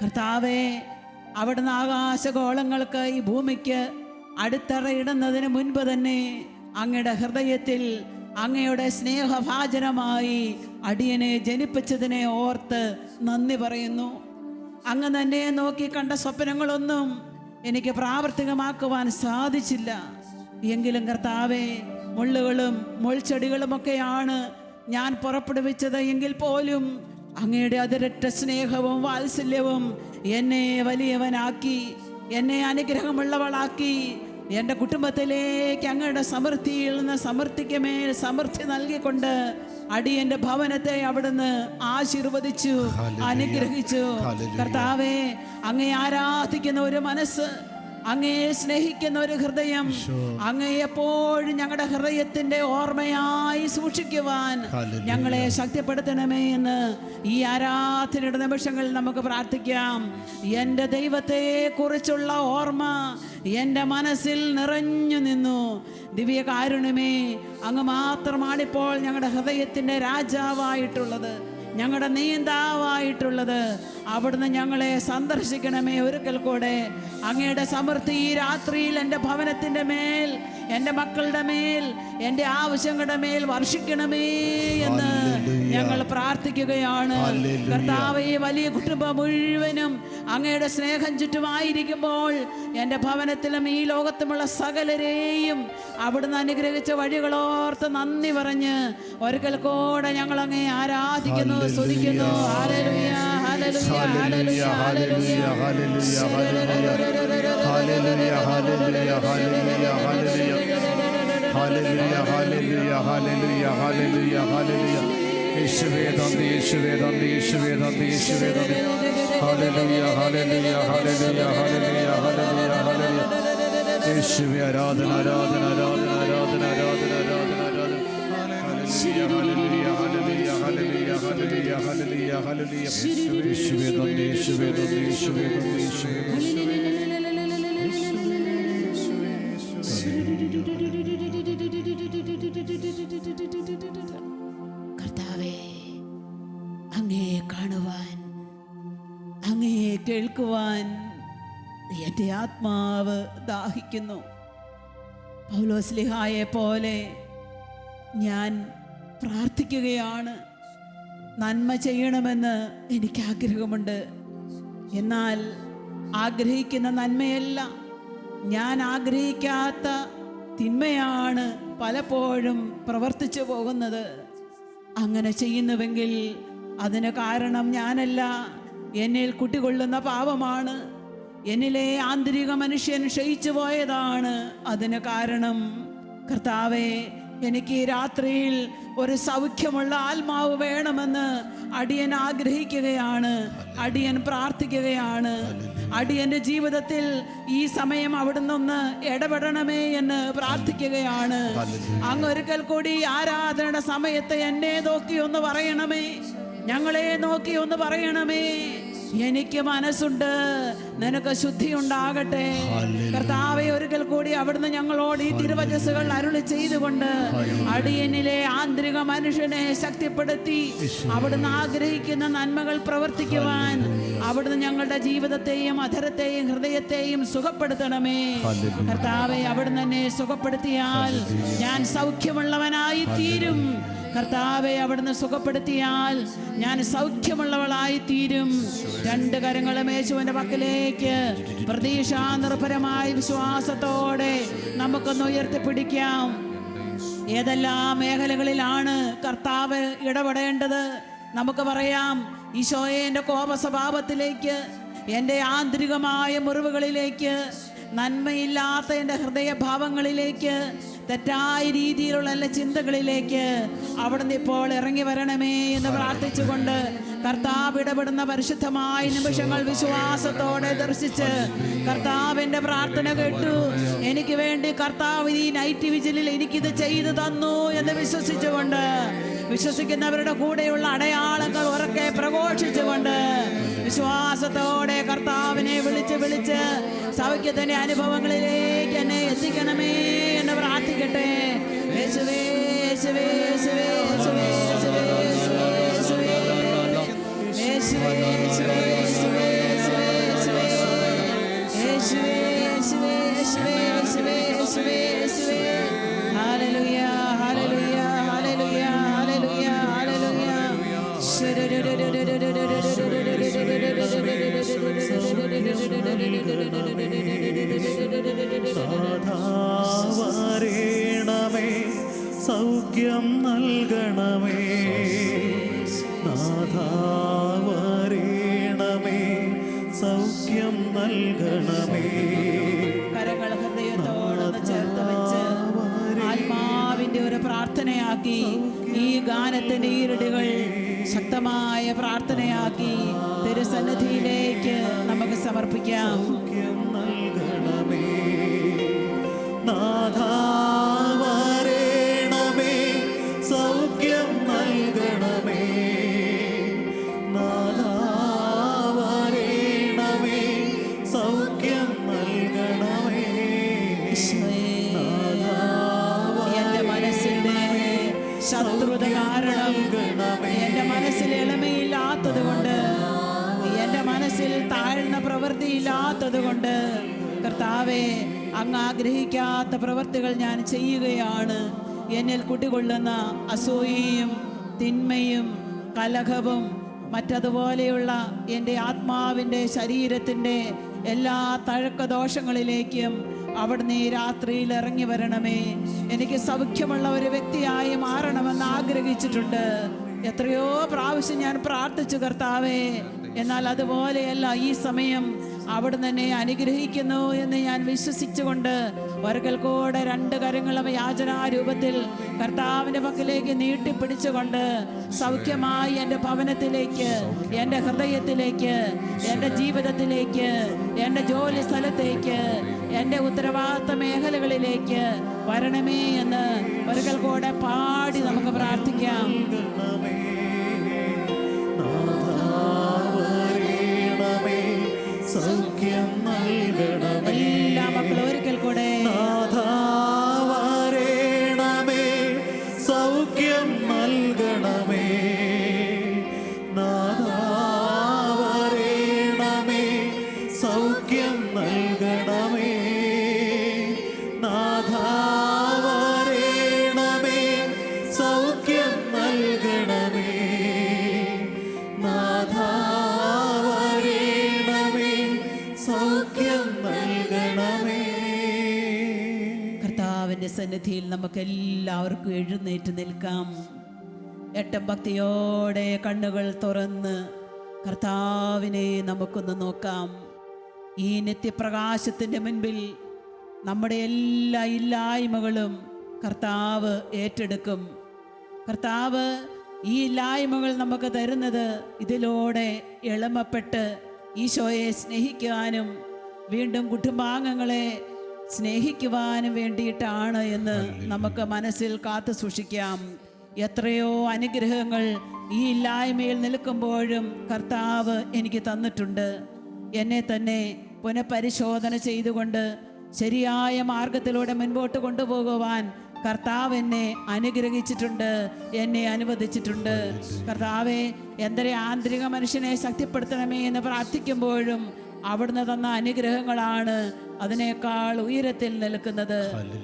കർത്താവേ, അവിടുന്ന് ആകാശഗോളങ്ങൾക്ക് ഈ ഭൂമിക്ക് അടുത്തറയിടുന്നതിന് മുൻപ് തന്നെ അങ്ങയുടെ ഹൃദയത്തിൽ അങ്ങയുടെ സ്നേഹഭാജനമായി അടിയനെ ജനിപ്പിച്ചതിനെ ഓർത്ത് നന്ദി പറയുന്നു. അങ്ങ് തന്നെ നോക്കി കണ്ട സ്വപ്നങ്ങളൊന്നും എനിക്ക് പ്രാവർത്തികമാക്കുവാൻ സാധിച്ചില്ല. എങ്കിലും കർത്താവേ, മുള്ളുകളും മുൾച്ചെടികളുമൊക്കെയാണ് ഞാൻ പുറപ്പെടുവിച്ചത് എങ്കിൽ പോലും അങ്ങയുടെ അതിരറ്റ സ്നേഹവും വാത്സല്യവും എന്നെ വലിയവനാക്കി, എന്നെ അനുഗ്രഹമുള്ളവളാക്കി. എൻ്റെ കുടുംബത്തിലേക്ക് അങ്ങയുടെ സമൃദ്ധിയിൽ നിന്ന് സമൃദ്ധിക്ക് മേൽ സമൃദ്ധി നൽകിക്കൊണ്ട് അടിയന്റെ ഭവനത്തെ അവിടുന്ന് ആശീർവദിച്ചു, അനുഗ്രഹിച്ചു. കർത്താവേ, അങ്ങയെ ആരാധിക്കുന്ന ഒരു മനസ്സ്, അങ്ങയെ സ്നേഹിക്കുന്ന ഒരു ഹൃദയം, അങ്ങയെ എപ്പോഴും ഞങ്ങളുടെ ഹൃദയത്തിന്റെ ഓർമ്മയായി സൂക്ഷിക്കുവാൻ ഞങ്ങളെ ശക്തിപ്പെടുത്തണമേ എന്ന് ഈ ആരാധനയുടെ നിമിഷങ്ങളിൽ നമുക്ക് പ്രാർത്ഥിക്കാം. എൻ്റെ ദൈവത്തെ കുറിച്ചുള്ള ഓർമ്മ എൻ്റെ മനസ്സിൽ നിറഞ്ഞു നിന്നു. ദിവ്യകാരുണ്യമേ, അങ്ങ് മാത്രമാണിപ്പോൾ ഞങ്ങളുടെ ഹൃദയത്തിൻ്റെ രാജാവായിട്ടുള്ളത്, ഞങ്ങളുടെ നീന്താവായിട്ടുള്ളത്. അവിടുന്ന് ഞങ്ങളെ സന്ദർശിക്കണമേ. ഒരിക്കൽ കൂടെ അങ്ങയുടെ സമൃദ്ധി ഈ രാത്രിയിൽ എൻ്റെ ഭവനത്തിൻ്റെ മേൽ, എൻ്റെ മക്കളുടെ മേൽ, എൻ്റെ ആവശ്യങ്ങളുടെ മേൽ വർഷിക്കണമേ എന്ന് ഞങ്ങൾ പ്രാർത്ഥിക്കുകയാണ്. കർത്താവേ, ഈ വലിയ കുടുംബം മുഴുവനും അങ്ങയുടെ സ്നേഹം ചുറ്റുമായിരിക്കുമ്പോൾ എൻ്റെ ഭവനത്തിലും ഈ ലോകത്തുമുള്ള സകലരെയും അവിടുന്ന് അനുഗ്രഹിച്ച വഴികളോർത്ത് നന്ദി പറഞ്ഞ് ഒരിക്കൽ കൂടെ ഞങ്ങൾ അങ്ങേ ആരാധിക്കുന്നു, സ്തുതിക്കുന്നു. ഹല്ലേലൂയ, ഹല്ലേലൂയ, ഹല്ലേലൂയ, ഹല്ലേലൂയ, ഹല്ലേലൂയ, ഹല്ലേലൂയ, ഹല്ലേലൂയ, ഹല്ലേലൂയ, ഹല്ലേലൂയ, ഹല്ലേലൂയ, ഹല്ലേലൂയ. യേശുവേ നന്ദി, യേശുവേ നന്ദി, യേശുവേ നന്ദി, യേശുവേ നന്ദി. ഹല്ലേലൂയ, ഹല്ലേലൂയ, ഹല്ലേലൂയ, ഹല്ലേലൂയ, ഹല്ലേലൂയ, ഹല്ലേലൂയ. യേശുവേ ആരാധന, ആരാധന, ആരാധന, ആരാധന, ആരാധന, ആരാധന, ആരാധന. ഹല്ലേലൂയ, ഹല്ലേലൂയ, ഹല്ലേലൂയ, ഹല്ലേലൂയ, ഹല്ലേലൂയ, ഹല്ലേലൂയ. യേശുവേ നന്ദി, യേശുവേ നന്ദി, യേശുവേ നന്ദി, യേശുവേ നന്ദി. കർത്താവേ, അങ്ങയെ കാണുവാൻ, അങ്ങയെ കേൾക്കുവാൻ എൻ്റെ ആത്മാവ് ദാഹിക്കുന്നു. പൗലോസ്ലിഹായെ പോലെ ഞാൻ പ്രാർത്ഥിക്കുകയാണ്. നന്മ ചെയ്യണമെന്ന് എനിക്ക് ആഗ്രഹമുണ്ട്. എന്നാൽ ആഗ്രഹിക്കുന്ന നന്മയല്ല, ഞാൻ ആഗ്രഹിക്കാത്ത തിന്മയാണ് പലപ്പോഴും പ്രവർത്തിച്ചു പോകുന്നത്. അങ്ങനെ ചെയ്യുന്നുവെങ്കിൽ അതിന് കാരണം ഞാനല്ല, എന്നിൽ കുട്ടികൊള്ളുന്ന പാപമാണ്. എന്നിലെ ആന്തരിക മനുഷ്യൻ ക്ഷയിച്ചു പോയതാണ് അതിന് കാരണം. കർത്താവേ, എനിക്ക് ഈ രാത്രിയിൽ ഒരു സൗഖ്യമുള്ള ആത്മാവ് വേണമെന്ന് അടിയൻ ആഗ്രഹിക്കുകയാണ്, അടിയൻ പ്രാർത്ഥിക്കുകയാണ്. അടിയന്റെ ജീവിതത്തിൽ ഈ സമയം അവിടുന്ന് ഒന്ന് ഇടപെടണമേ എന്ന് പ്രാർത്ഥിക്കുകയാണ്. അങ്ങ് ഒരിക്കൽ കൂടി ആരാധനയുടെ സമയത്ത് എന്നെ നോക്കി ഒന്ന് പറയണമേ, ഞങ്ങളെ നോക്കി ഒന്ന് പറയണമേ. എനിക്ക് മനസ്സുണ്ട്, നിനക്ക് ശുദ്ധി ഉണ്ടാകട്ടെ. കർത്താവെ, ഒരിക്കൽ കൂടി അവിടുന്ന് ഞങ്ങളോട് ഈ തിരുവചസ്സുകൾ അരുളി ചെയ്തുകൊണ്ട് അടിയനിലെ ആന്തരിക മനുഷ്യനെ ശക്തിപ്പെടുത്തി അവിടുന്ന് ആഗ്രഹിക്കുന്ന നന്മകൾ പ്രവർത്തിക്കുവാൻ അവിടുന്ന് ഞങ്ങളുടെ ജീവിതത്തെയും അധരത്തെയും ഹൃദയത്തെയും സുഖപ്പെടുത്തണമേ. കർത്താവെ, അവിടുന്ന് എന്നെ സുഖപ്പെടുത്തിയാൽ ഞാൻ സൗഖ്യമുള്ളവനായി തീരും. കർത്താവെ, അവിടുന്ന് സുഖപ്പെടുത്തിയാൽ ഞാൻ സൗഖ്യമുള്ളവളായി തീരും. രണ്ട് കരങ്ങളും യേശുവിന്റെ പക്കലേക്ക് പ്രതീക്ഷാനിർഭരമായ വിശ്വാസത്തോടെ നമുക്കൊന്ന് ഉയർത്തിപ്പിടിക്കാം. ഏതെല്ലാം മേഖലകളിലാണ് കർത്താവ് ഇടപെടേണ്ടത്? നമുക്ക് പറയാം, ഈശോയെ, എൻ്റെ കോപസ്വഭാവത്തിലേക്ക്, എൻ്റെ ആന്തരികമായ മുറിവുകളിലേക്ക്, നന്മയില്ലാത്ത എൻ്റെ ഹൃദയഭാവങ്ങളിലേക്ക്, തെറ്റായ രീതിയിലുള്ള എല്ലാ ചിന്തകളിലേക്ക് അവിടുന്ന് ഇപ്പോൾ ഇറങ്ങി വരണമേ എന്ന് പ്രാർത്ഥിച്ചുകൊണ്ട് കർത്താവ് ഇടപെടുന്ന പരിശുദ്ധമായ നിമിഷങ്ങൾ വിശ്വാസത്തോടെ ദർശിച്ച് കർത്താവിൻ്റെ പ്രാർത്ഥന കേട്ടു. എനിക്ക് വേണ്ടി കർത്താവ് ഈ നൈറ്റ് വിജിലിൽ എനിക്കിത് ചെയ്തു തന്നു എന്ന് വിശ്വസിച്ചുകൊണ്ട്, വിശ്വസിക്കുന്നവരുടെ കൂടെയുള്ള അടയാളങ്ങൾ ഉറക്കെ പ്രഘോഷിച്ചുകൊണ്ട് വിശ്വാസത്തോടെ കർത്താവിനെ വിളിച്ച് സൗഖ്യത്തിന്റെ അനുഭവങ്ങളിലേക്ക് എന്നെ എത്തിക്കണമേ എന്ന് പ്രാർത്ഥിക്കട്ടെ. യേശുവേ യേശുവേ യേശുവേ യേശുവേ യേശുവേ യേശുവേ യേശുവേ യേശുവേ യേശുവേ യേശുവേ യേശുവേ യേശുവേ യേശുവേ യേശുവേ യേശുവേ ഹല്ലേലൂയ ഹല്ലേലൂയ ഹല്ലേലൂയ ഹല്ലേലൂയ ഹല്ലേലൂയ നാഥാവരേണമേ സൗഖ്യം നൽകണമേ, നാഥാവരേണമേ സൗഖ്യം നൽകണമേ. കരങ്ങൾ ഹൃദയത്തോടൊന്ന് ചേർത്ത് വെച്ച് ആത്മാവിന്റെ ഒരു പ്രാർത്ഥനയാക്കി ഈ ഗാനത്തിന്റെ ഈരടികൾ ശക്തമായ പ്രാർത്ഥനയാക്കി തിരുസന്നിധിയിലേക്ക് നമുക്ക് സമർപ്പിക്കാം. സൗഖ്യം നൽകണമേ, നാഥാവരേണമേ സൗഖ്യം നൽകണമേ, നാഥാവരേണമേ സൗഖ്യം നൽകണമേ. എന്റെ മനസ്സിന്റെ ശത്രുത കാരണം എന്റെ മനസ്സിൽ എളിമയില്ലാത്തത് കൊണ്ട്, എന്റെ മനസ്സിൽ താഴ്ന്ന പ്രവൃത്തിയില്ലാത്തത് കൊണ്ട് കർത്താവേ, അങ്ങ് ആഗ്രഹിക്കാത്ത പ്രവൃത്തികൾ ഞാൻ ചെയ്യുകയാണ്. എന്നിൽ കുടികൊള്ളുന്ന അസൂയയും തിന്മയും കലഹവും മറ്റതുപോലെയുള്ള എൻ്റെ ആത്മാവിൻ്റെ ശരീരത്തിൻ്റെ എല്ലാ തഴക്കദോഷങ്ങളിലേക്കും അവിടുന്ന് ഈ രാത്രിയിൽ ഇറങ്ങി വരണമേ. എനിക്ക് സൗഖ്യമുള്ള ഒരു വ്യക്തിയായി മാറണമെന്ന് ആഗ്രഹിച്ചിട്ടുണ്ട്. എത്രയോ പ്രാവശ്യം ഞാൻ പ്രാർത്ഥിച്ചു കർത്താവേ, എന്നാൽ അതുപോലെയല്ല. ഈ സമയം അവിടുന്ന് എന്നെ അനുഗ്രഹിക്കുന്നു എന്ന് ഞാൻ വിശ്വസിച്ചുകൊണ്ട് ഒരിക്കൽ കൂടെ രണ്ട് കരങ്ങളും യാചനാരൂപത്തിൽ കർത്താവിൻ്റെ പക്കലേക്ക് നീട്ടിപ്പിടിച്ചുകൊണ്ട് സൗഖ്യമായി എൻ്റെ ഭവനത്തിലേക്ക്, എൻ്റെ ഹൃദയത്തിലേക്ക്, എൻ്റെ ജീവിതത്തിലേക്ക്, എൻ്റെ ജോലി സ്ഥലത്തേക്ക്, എൻ്റെ ഉത്തരവാദിത്ത മേഖലകളിലേക്ക് വരണമേ എന്ന് ഒരിക്കൽ കൂടെ പാടി നമുക്ക് പ്രാർത്ഥിക്കാം. സൗഖ്യം നൽകണമേ. എല്ലാ മക്കളും ഒരിക്കൽ കൂടെ നാഥാവരേണമേ സൗഖ്യം നൽകണമേ, നാഥാവരേണമേ സൗഖ്യം നൽകണമേ, നാഥാവരേണമേ സൗഖ്യം നൽകണമേ, നാഥാവരേണമേ സൗഖ്യം നൽകണമേ. കർത്താവിൻ്റെ സന്നിധിയിൽ നമുക്ക് എല്ലാവർക്കും എഴുന്നേറ്റ് നിൽക്കാം. ഏറ്റവും ഭക്തിയോടെ കണ്ണുകൾ തുറന്ന് കർത്താവിനെ നമുക്കൊന്ന് നോക്കാം. ഈ നിത്യപ്രകാശത്തിൻ്റെ മുൻപിൽ നമ്മുടെ എല്ലാ ഇല്ലായ്മകളും കർത്താവ് ഏറ്റെടുക്കും. കർത്താവ് ഈ ഇല്ലായ്മകൾ നമുക്ക് തരുന്നത് ഇതിലൂടെ എളിമപ്പെട്ട് ഈശോയെ സ്നേഹിക്കുവാനും വീണ്ടും കുടുംബാംഗങ്ങളെ സ്നേഹിക്കുവാനും വേണ്ടിയിട്ടാണ് എന്ന് നമുക്ക് മനസ്സിൽ കാത്തു സൂക്ഷിക്കാം. എത്രയോ അനുഗ്രഹങ്ങൾ ഈ ഇല്ലായ്മയിൽ നിൽക്കുമ്പോഴും കർത്താവ് എനിക്ക് തന്നിട്ടുണ്ട്. എന്നെ തന്നെ പുനഃപരിശോധന ചെയ്തുകൊണ്ട് ശരിയായ മാർഗത്തിലൂടെ മുൻപോട്ട് കൊണ്ടുപോകുവാൻ കർത്താവ് എന്നെ അനുഗ്രഹിച്ചിട്ടുണ്ട്, എന്നെ അനുവദിച്ചിട്ടുണ്ട്. കർത്താവെ, എൻ്റെ ആന്തരിക മനുഷ്യനെ ശക്തിപ്പെടുത്തണമേ എന്ന് പ്രാർത്ഥിക്കുമ്പോഴും അവിടുന്ന് തന്ന അനുഗ്രഹങ്ങളാണ് അതിനേക്കാൾ ഉയരത്തിൽ നിൽക്കുന്നത്.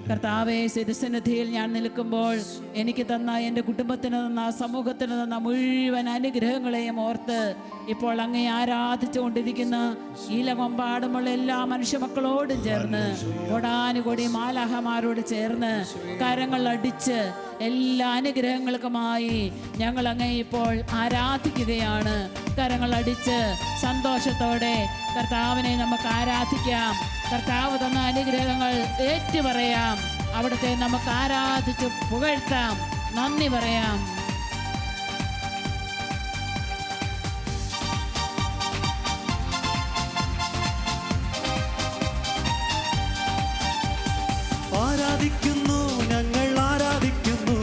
കർത്താവെ, തിരുസന്നിധിയിൽ ഞാൻ നിൽക്കുമ്പോൾ എനിക്ക് തന്ന, എൻ്റെ കുടുംബത്തിന് തന്ന, സമൂഹത്തിന് തന്ന മുഴുവൻ അനുഗ്രഹങ്ങളെയും ഓർത്ത് ഇപ്പോൾ അങ്ങേ ആരാധിച്ചുകൊണ്ടിരിക്കുന്ന ഈ ലോകമെമ്പാടുമുള്ള എല്ലാ മനുഷ്യമക്കളോടും ചേർന്ന് കോടാനുകോടി മാലാഹമാരോട് ചേർന്ന് കരങ്ങൾ അടിച്ച് എല്ലാ അനുഗ്രഹങ്ങൾക്കുമായി ഞങ്ങൾ അങ്ങേ ഇപ്പോൾ ആരാധിക്കുകയാണ്. കരങ്ങൾ അടിച്ച് സന്തോഷത്തോടെ കർത്താവിനെ നമുക്ക് ആരാധിക്കാം. കർത്താവ് തന്ന അനുഗ്രഹങ്ങൾ ഏറ്റുപറയാം. അവിടുത്തെ നമുക്ക് ആരാധിച്ച് പുകഴ്ത്താം, നന്ദി പറയാം. ആരാധിക്കുന്നു, ഞങ്ങൾ ആരാധിക്കുന്നു,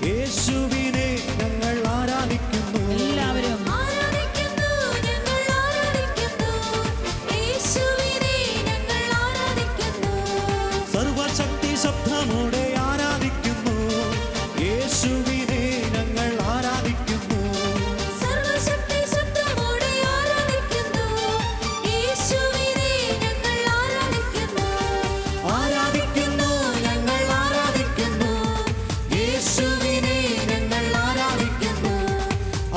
യേശുവിനെ ഞങ്ങൾ ആരാധിക്കുന്നു. എല്ലാവരും ആരാധിക്കുന്നു, ഞങ്ങൾ ആരാധിക്കുന്നു, യേശുവിനെ ഞങ്ങൾ ആരാധിക്കുന്നു. സർവശക്തി ശബ്ദമോടെ ആരാധിക്കുന്നു, യേശുവിനെ ഞങ്ങൾ ആരാധിക്കുന്നു. സർവശക്തി ശബ്ദമോടെ ആരാധിക്കുന്നു, യേശുവിനെ ഞങ്ങൾ ആരാധിക്കുന്നു. ആരാധിക്കുന്നു, ഞങ്ങൾ ആരാധിക്കുന്നു, യേശുവിനെ ഞങ്ങൾ ആരാധിക്കുന്നു.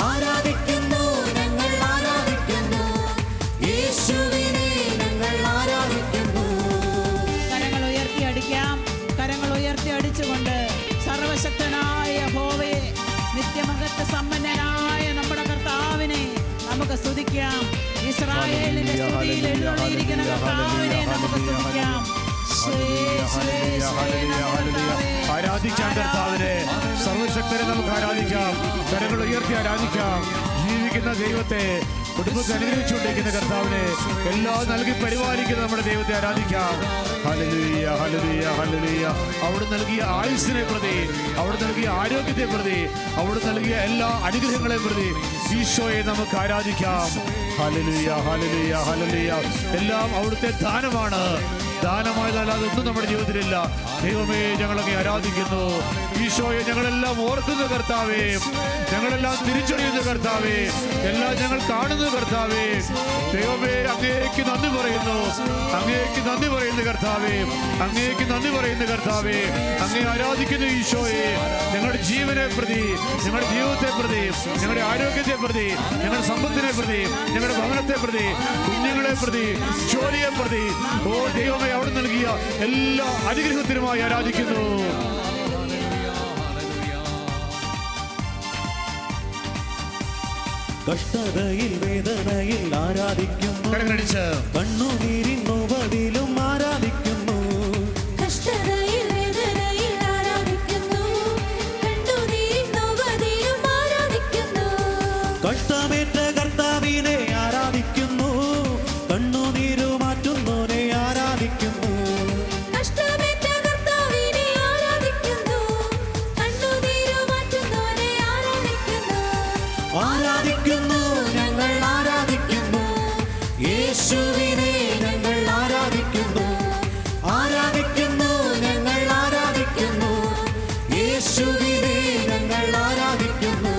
ആരാധിക്കുന്നു, ഞങ്ങൾ ആരാധിക്കുന്നു, യേശുവിനെ ഞങ്ങൾ ആരാധിക്കുന്നു. കരങ്ങൾ ഉയർത്തി അടിക്കാം. കരങ്ങൾ ഉയർത്തി അടിച്ചുകൊണ്ട് സർവശക്തനായ യഹോവയെ, നിത്യമഹത്വ സമ്പന്നനായ നമ്മുടെ കർത്താവിനെ നമുക്ക് സ്തുതിക്കാം. ഇസ്രായേലിന്റെ സ്തുതിയിൽ എഴുന്നള്ളിയിരിക്കുന്ന കർത്താവിനെ നമുക്ക് സ്തുതിക്കാം. ആരാധിക്കാം കർത്താവിനെ, സർവശക്തനെ നമുക്ക് ആരാധിക്കാം. കരങ്ങൾ ഉയർത്തി ആരാധിക്കാം. ജീവിക്കുന്ന ദൈവത്തെ, കുടുംബത്തെ അനുഗ്രഹിച്ചുകൊണ്ടിരിക്കുന്ന കർത്താവിനെ, എല്ലാം നൽകി പരിപാലിക്കുന്ന നമ്മുടെ ദൈവത്തെ ആരാധിക്കാം. ഹല്ലേലൂയ, ഹല്ലേലൂയ, ഹല്ലേലൂയ. അവിടെ നൽകിയ ആയുസ്സിനെ പ്രതി, അവിടെ നൽകിയ ആരോഗ്യത്തെ പ്രതി, അവിടെ നൽകിയ എല്ലാ അനുഗ്രഹങ്ങളെ പ്രതി ഈശോയെ നമുക്ക് ആരാധിക്കാം. ഹല്ലേലൂയ, ഹല്ലേലൂയ, ഹല്ലേലൂയ. എല്ലാം അവിടുത്തെ ദാനമാണ്. ദാനമായതല്ലാതെ ഒന്നും നമ്മുടെ ജീവിതത്തിലില്ല. ദൈവമേ, ഞങ്ങളൊക്കെ ആരാധിക്കുന്നു. ഈശോയെ ഞങ്ങളെല്ലാം ഓർക്കുന്ന കർത്താവേ, ഞങ്ങളെല്ലാം തിരിച്ചറിയുന്ന കർത്താവേ, എല്ലാം ഞങ്ങൾ കാണുന്ന കർത്താവേ. ദൈവമേ, അങ്ങേക്ക് നന്ദി പറയുന്നു, അങ്ങേക്ക് നന്ദി പറയുന്ന കർത്താവേ, അങ്ങേക്ക് നന്ദി പറയുന്ന കർത്താവേ. അങ്ങേ ആരാധിക്കുന്ന ഈശോയെ, ഞങ്ങളുടെ ജീവനെ പ്രതി, ഞങ്ങളുടെ ജീവിതത്തെ പ്രതി, ഞങ്ങളുടെ ആരോഗ്യത്തെ പ്രതി, ഞങ്ങളുടെ സമ്പത്തിനെ പ്രതി, ഞങ്ങളുടെ ഭവനത്തെ പ്രതി, കുഞ്ഞുങ്ങളെ പ്രതി, ജോലിയെ പ്രതി, ഓ ദൈവമേ, അവിടെ നൽകിയ എല്ലാ അനുഗ്രഹത്തിനുമായി ആരാധിക്കുന്നു. കഷ്ടതയിൽ വേദനയിൽ ആരാധിക്കുന്നു, കരങ്ങളടിച്ച് കണ്ണുനീരിൻ നോവതിലും ആരാധിക്കുന്നു. കഷ്ടതയിൽ വേദനയിൽ ആരാധിക്കുന്നു, കണ്ണുനീരിൻ നോവതിലും ആരാധിക്കുന്നു. കഷ്ടമേറ്റ കർത്താവിനെ ആരാധിക്കുന്നു, കണ്ണുനീരു മാറ്റുന്നോനെ ആരാധിക്കുന്നു. കഷ്ടമേറ്റ കർത്താവിനെ ആരാധിക്കുന്നു, കണ്ണുനീരു മാറ്റുന്നവനെ ആരാധിക്കുന്നു. ആരാധിക്കുന്നു, ഞങ്ങൾ ആരാധിക്കുന്നു, യേശുവിനെ ഞങ്ങൾ ആരാധിക്കുന്നു. ആരാധിക്കുന്നു, ഞങ്ങൾ ആരാധിക്കുന്നു, യേശുവിനെ ഞങ്ങൾ ആരാധിക്കുന്നു.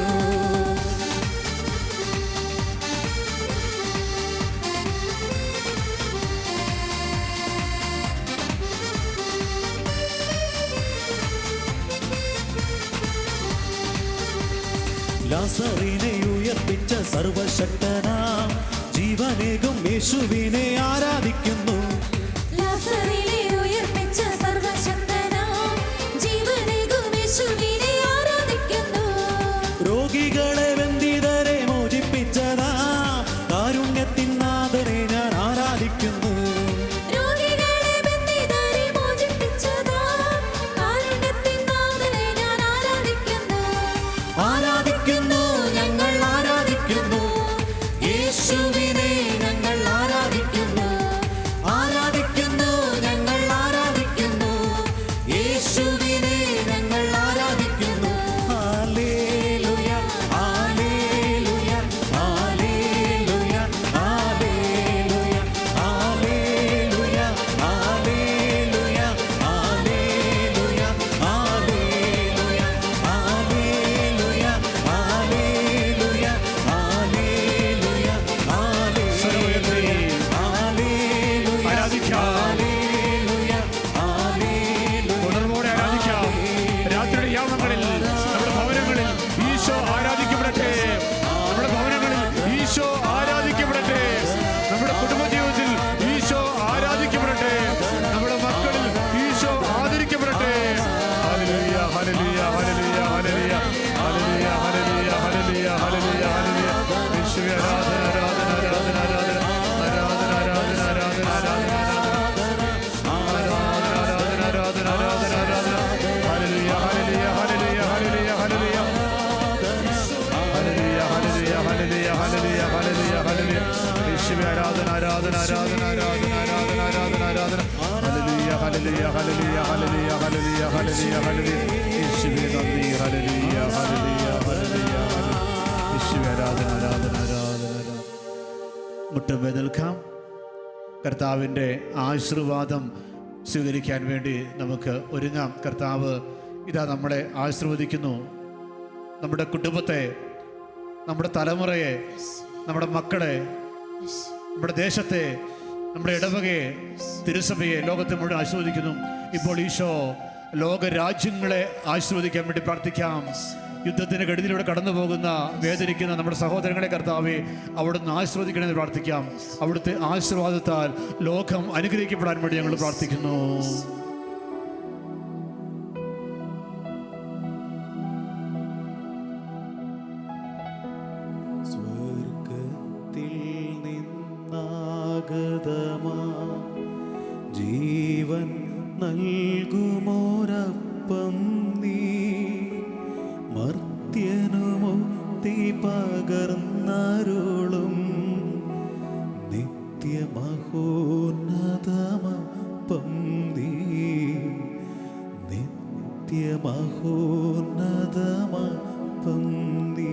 ലാസറിനെ ഉയർപ്പിച്ച സർവശക്തനാം ജീവനേകും യേശുവിനെ ആരാധിക്കുന്നു. ലാസറിനെ ഉയർപ്പിച്ച സർവശക്തനാം ജീവനേകും യേശുവിനെ ആരാധിക്കുന്നു. രോഗികളെ ബന്ധിതരെ മോചിപ്പിച്ചതാ കാരുണ്യത്തിൻ നാഥനെ ഞാൻ ആരാധിക്കുന്നു. രോഗികളെ ബന്ധിതരെ മോചിപ്പിച്ചതാ കാരുണ്യത്തിൻ നാഥനെ ഞാൻ ആരാധിക്കുന്നു. ആരാധിക്കുന്നു, ഞങ്ങൾ ആരാധിക്കുന്നു, യേശുവിനെ ഞങ്ങൾ ആരാധിക്കുന്നു. ആരാധിക്കുന്നു, ഞങ്ങൾ ആരാധിക്കുന്നു, യേശുവിനെ ഞങ്ങൾ ആരാധിക്കുന്നു. ഹല്ലേലൂയ, ഹല്ലേലൂയ. യേശുവേ ആരാധന ആരാധന ആരാധന ആരാധന ആരാധന ആരാധന ആരാധന ഹല്ലേലൂയ ഹല്ലേലൂയ ഹല്ലേലൂയ ഹല്ലേലൂയ ഹല്ലേലൂയ ഹല്ലേലൂയ ഹല്ലേലൂയ യേശുവേ നന്ദി ഹല്ലേലൂയ ഹല്ലേലൂയ ഹല്ലേലൂയ യേശുവേ ആരാധന ആരാധന ആരാധന ആരാധന. മുട്ടുമേ നിൽക്കാം. കർത്താവിൻ്റെ ആശീർവാദം സ്വീകരിക്കാൻ വേണ്ടി നമുക്ക് ഒരുങ്ങാം. കർത്താവ് ഇതാ നമ്മളെ ആശീർവദിക്കുന്നു. നമ്മുടെ കുടുംബത്തെ, നമ്മുടെ തലമുറയെ, നമ്മുടെ മക്കളെ, നമ്മുടെ ദേശത്തെ, നമ്മുടെ ഇടവകയെ, തിരുസഭയെ, ലോകത്തെ മുഴുവൻ ആശീർവദിക്കുന്നു. ഇപ്പോൾ ഈശോ ലോകരാജ്യങ്ങളെ ആശീർവദിക്കാൻ വേണ്ടി പ്രാർത്ഥിക്കാം. യുദ്ധത്തിൻ്റെ കെടുതിയിലൂടെ കടന്നു പോകുന്ന, വേദനിക്കുന്ന നമ്മുടെ സഹോദരങ്ങളെ കർത്താവെ അവിടുന്ന് ആശീർവദിക്കണമെന്ന് പ്രാർത്ഥിക്കാം. അവിടുത്തെ ആശീർവാദത്താൽ ലോകം അനുഗ്രഹിക്കപ്പെടാൻ വേണ്ടി ഞങ്ങൾ പ്രാർത്ഥിക്കുന്നു. സ്വർഗത്തിൽ നിന്നാഗതമാ ജീവൻ നൽകുമോരപ്പം നീ മർത്യനു മുക്തി പകർന്നരുളും നിത്യമഹോന്നതമപ്പം നീ നിത്യമഹോന്നതമപ്പം നീ.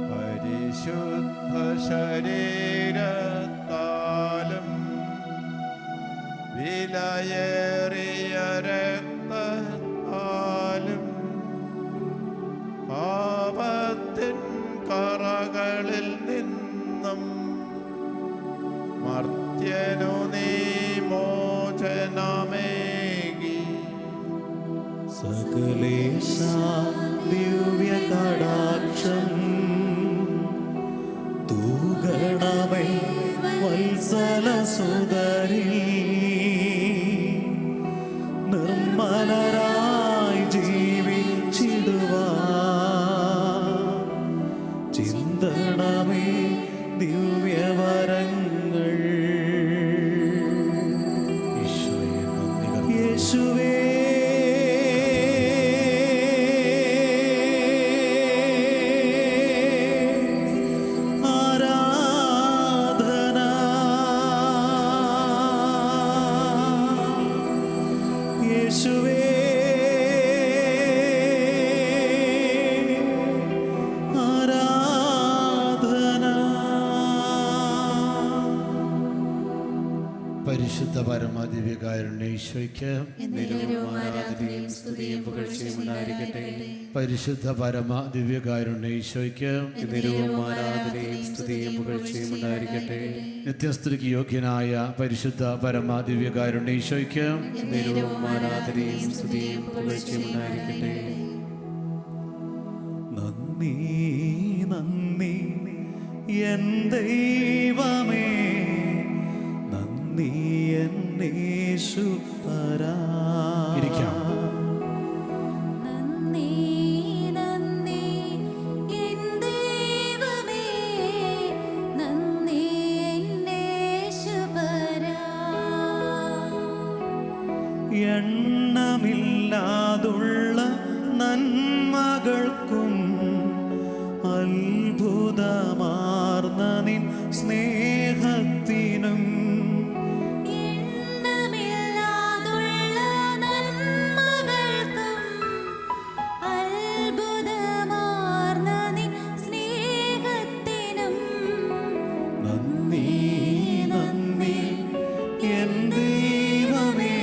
പരിശുദ്ധ ശരീരത്താലും വിലയേറിയ രക്തത്താലും പാപത്തിൻ കറകളിൽ നിന്നും മർത്യനു നീ മോചനമേകി സകലേശ ദിവ്യ കടാക്ഷം തൂകണമേ വത്സല സുതരിൽ നിർമ്മലരായി ജീവിച്ചിടുവാൻ ചിന്തണമേ ദിവ്യവരങ്ങൾ. യേശുവേ പരിശുദ്ധ പരമാദിവ്യകാരുണ്യ ഈശോയ്ക്ക് പരിശുദ്ധ പരമാദിവ്യകാരുണ്യ ഈശോയ്ക്ക് നിത്യസ്തുതിക്ക് യോഗ്യനായ പരിശുദ്ധ പരമാദിവ്യകാരുണ്യ ഈശോയ്ക്ക് നന്ദി നന്ദി എൻ ദൈവമേ, നന്ദി എന്നേശുപരാ. ഇരിക്കാം. നന്ദി നന്ദി എൻ ദൈവമേ, നന്ദി എന്നേശുപരാ. എണ്ണമില്ലാതുള്ള നന്മകൾക്കും അത്ഭുതമാർന്ന നിൻ സ്നേഹത്തിനും എണ്ണമില്ലാതുള്ള നന്മകൾക്കും അത്ഭുതമാർന്ന നിൻ സ്നേഹത്തിനും നന്ദി നന്ദി എൻ ദൈവമേ,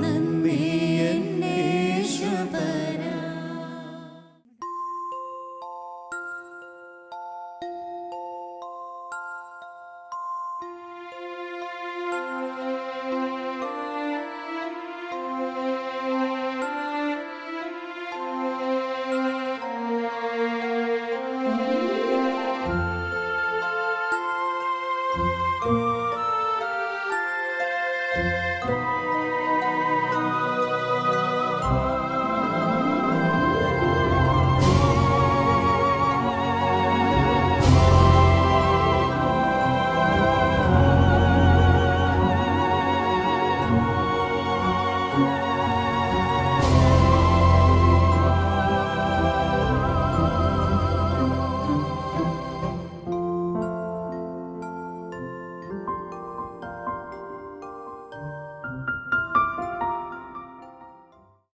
നന്ദി എന്നേശുപരാ. യേശുവേ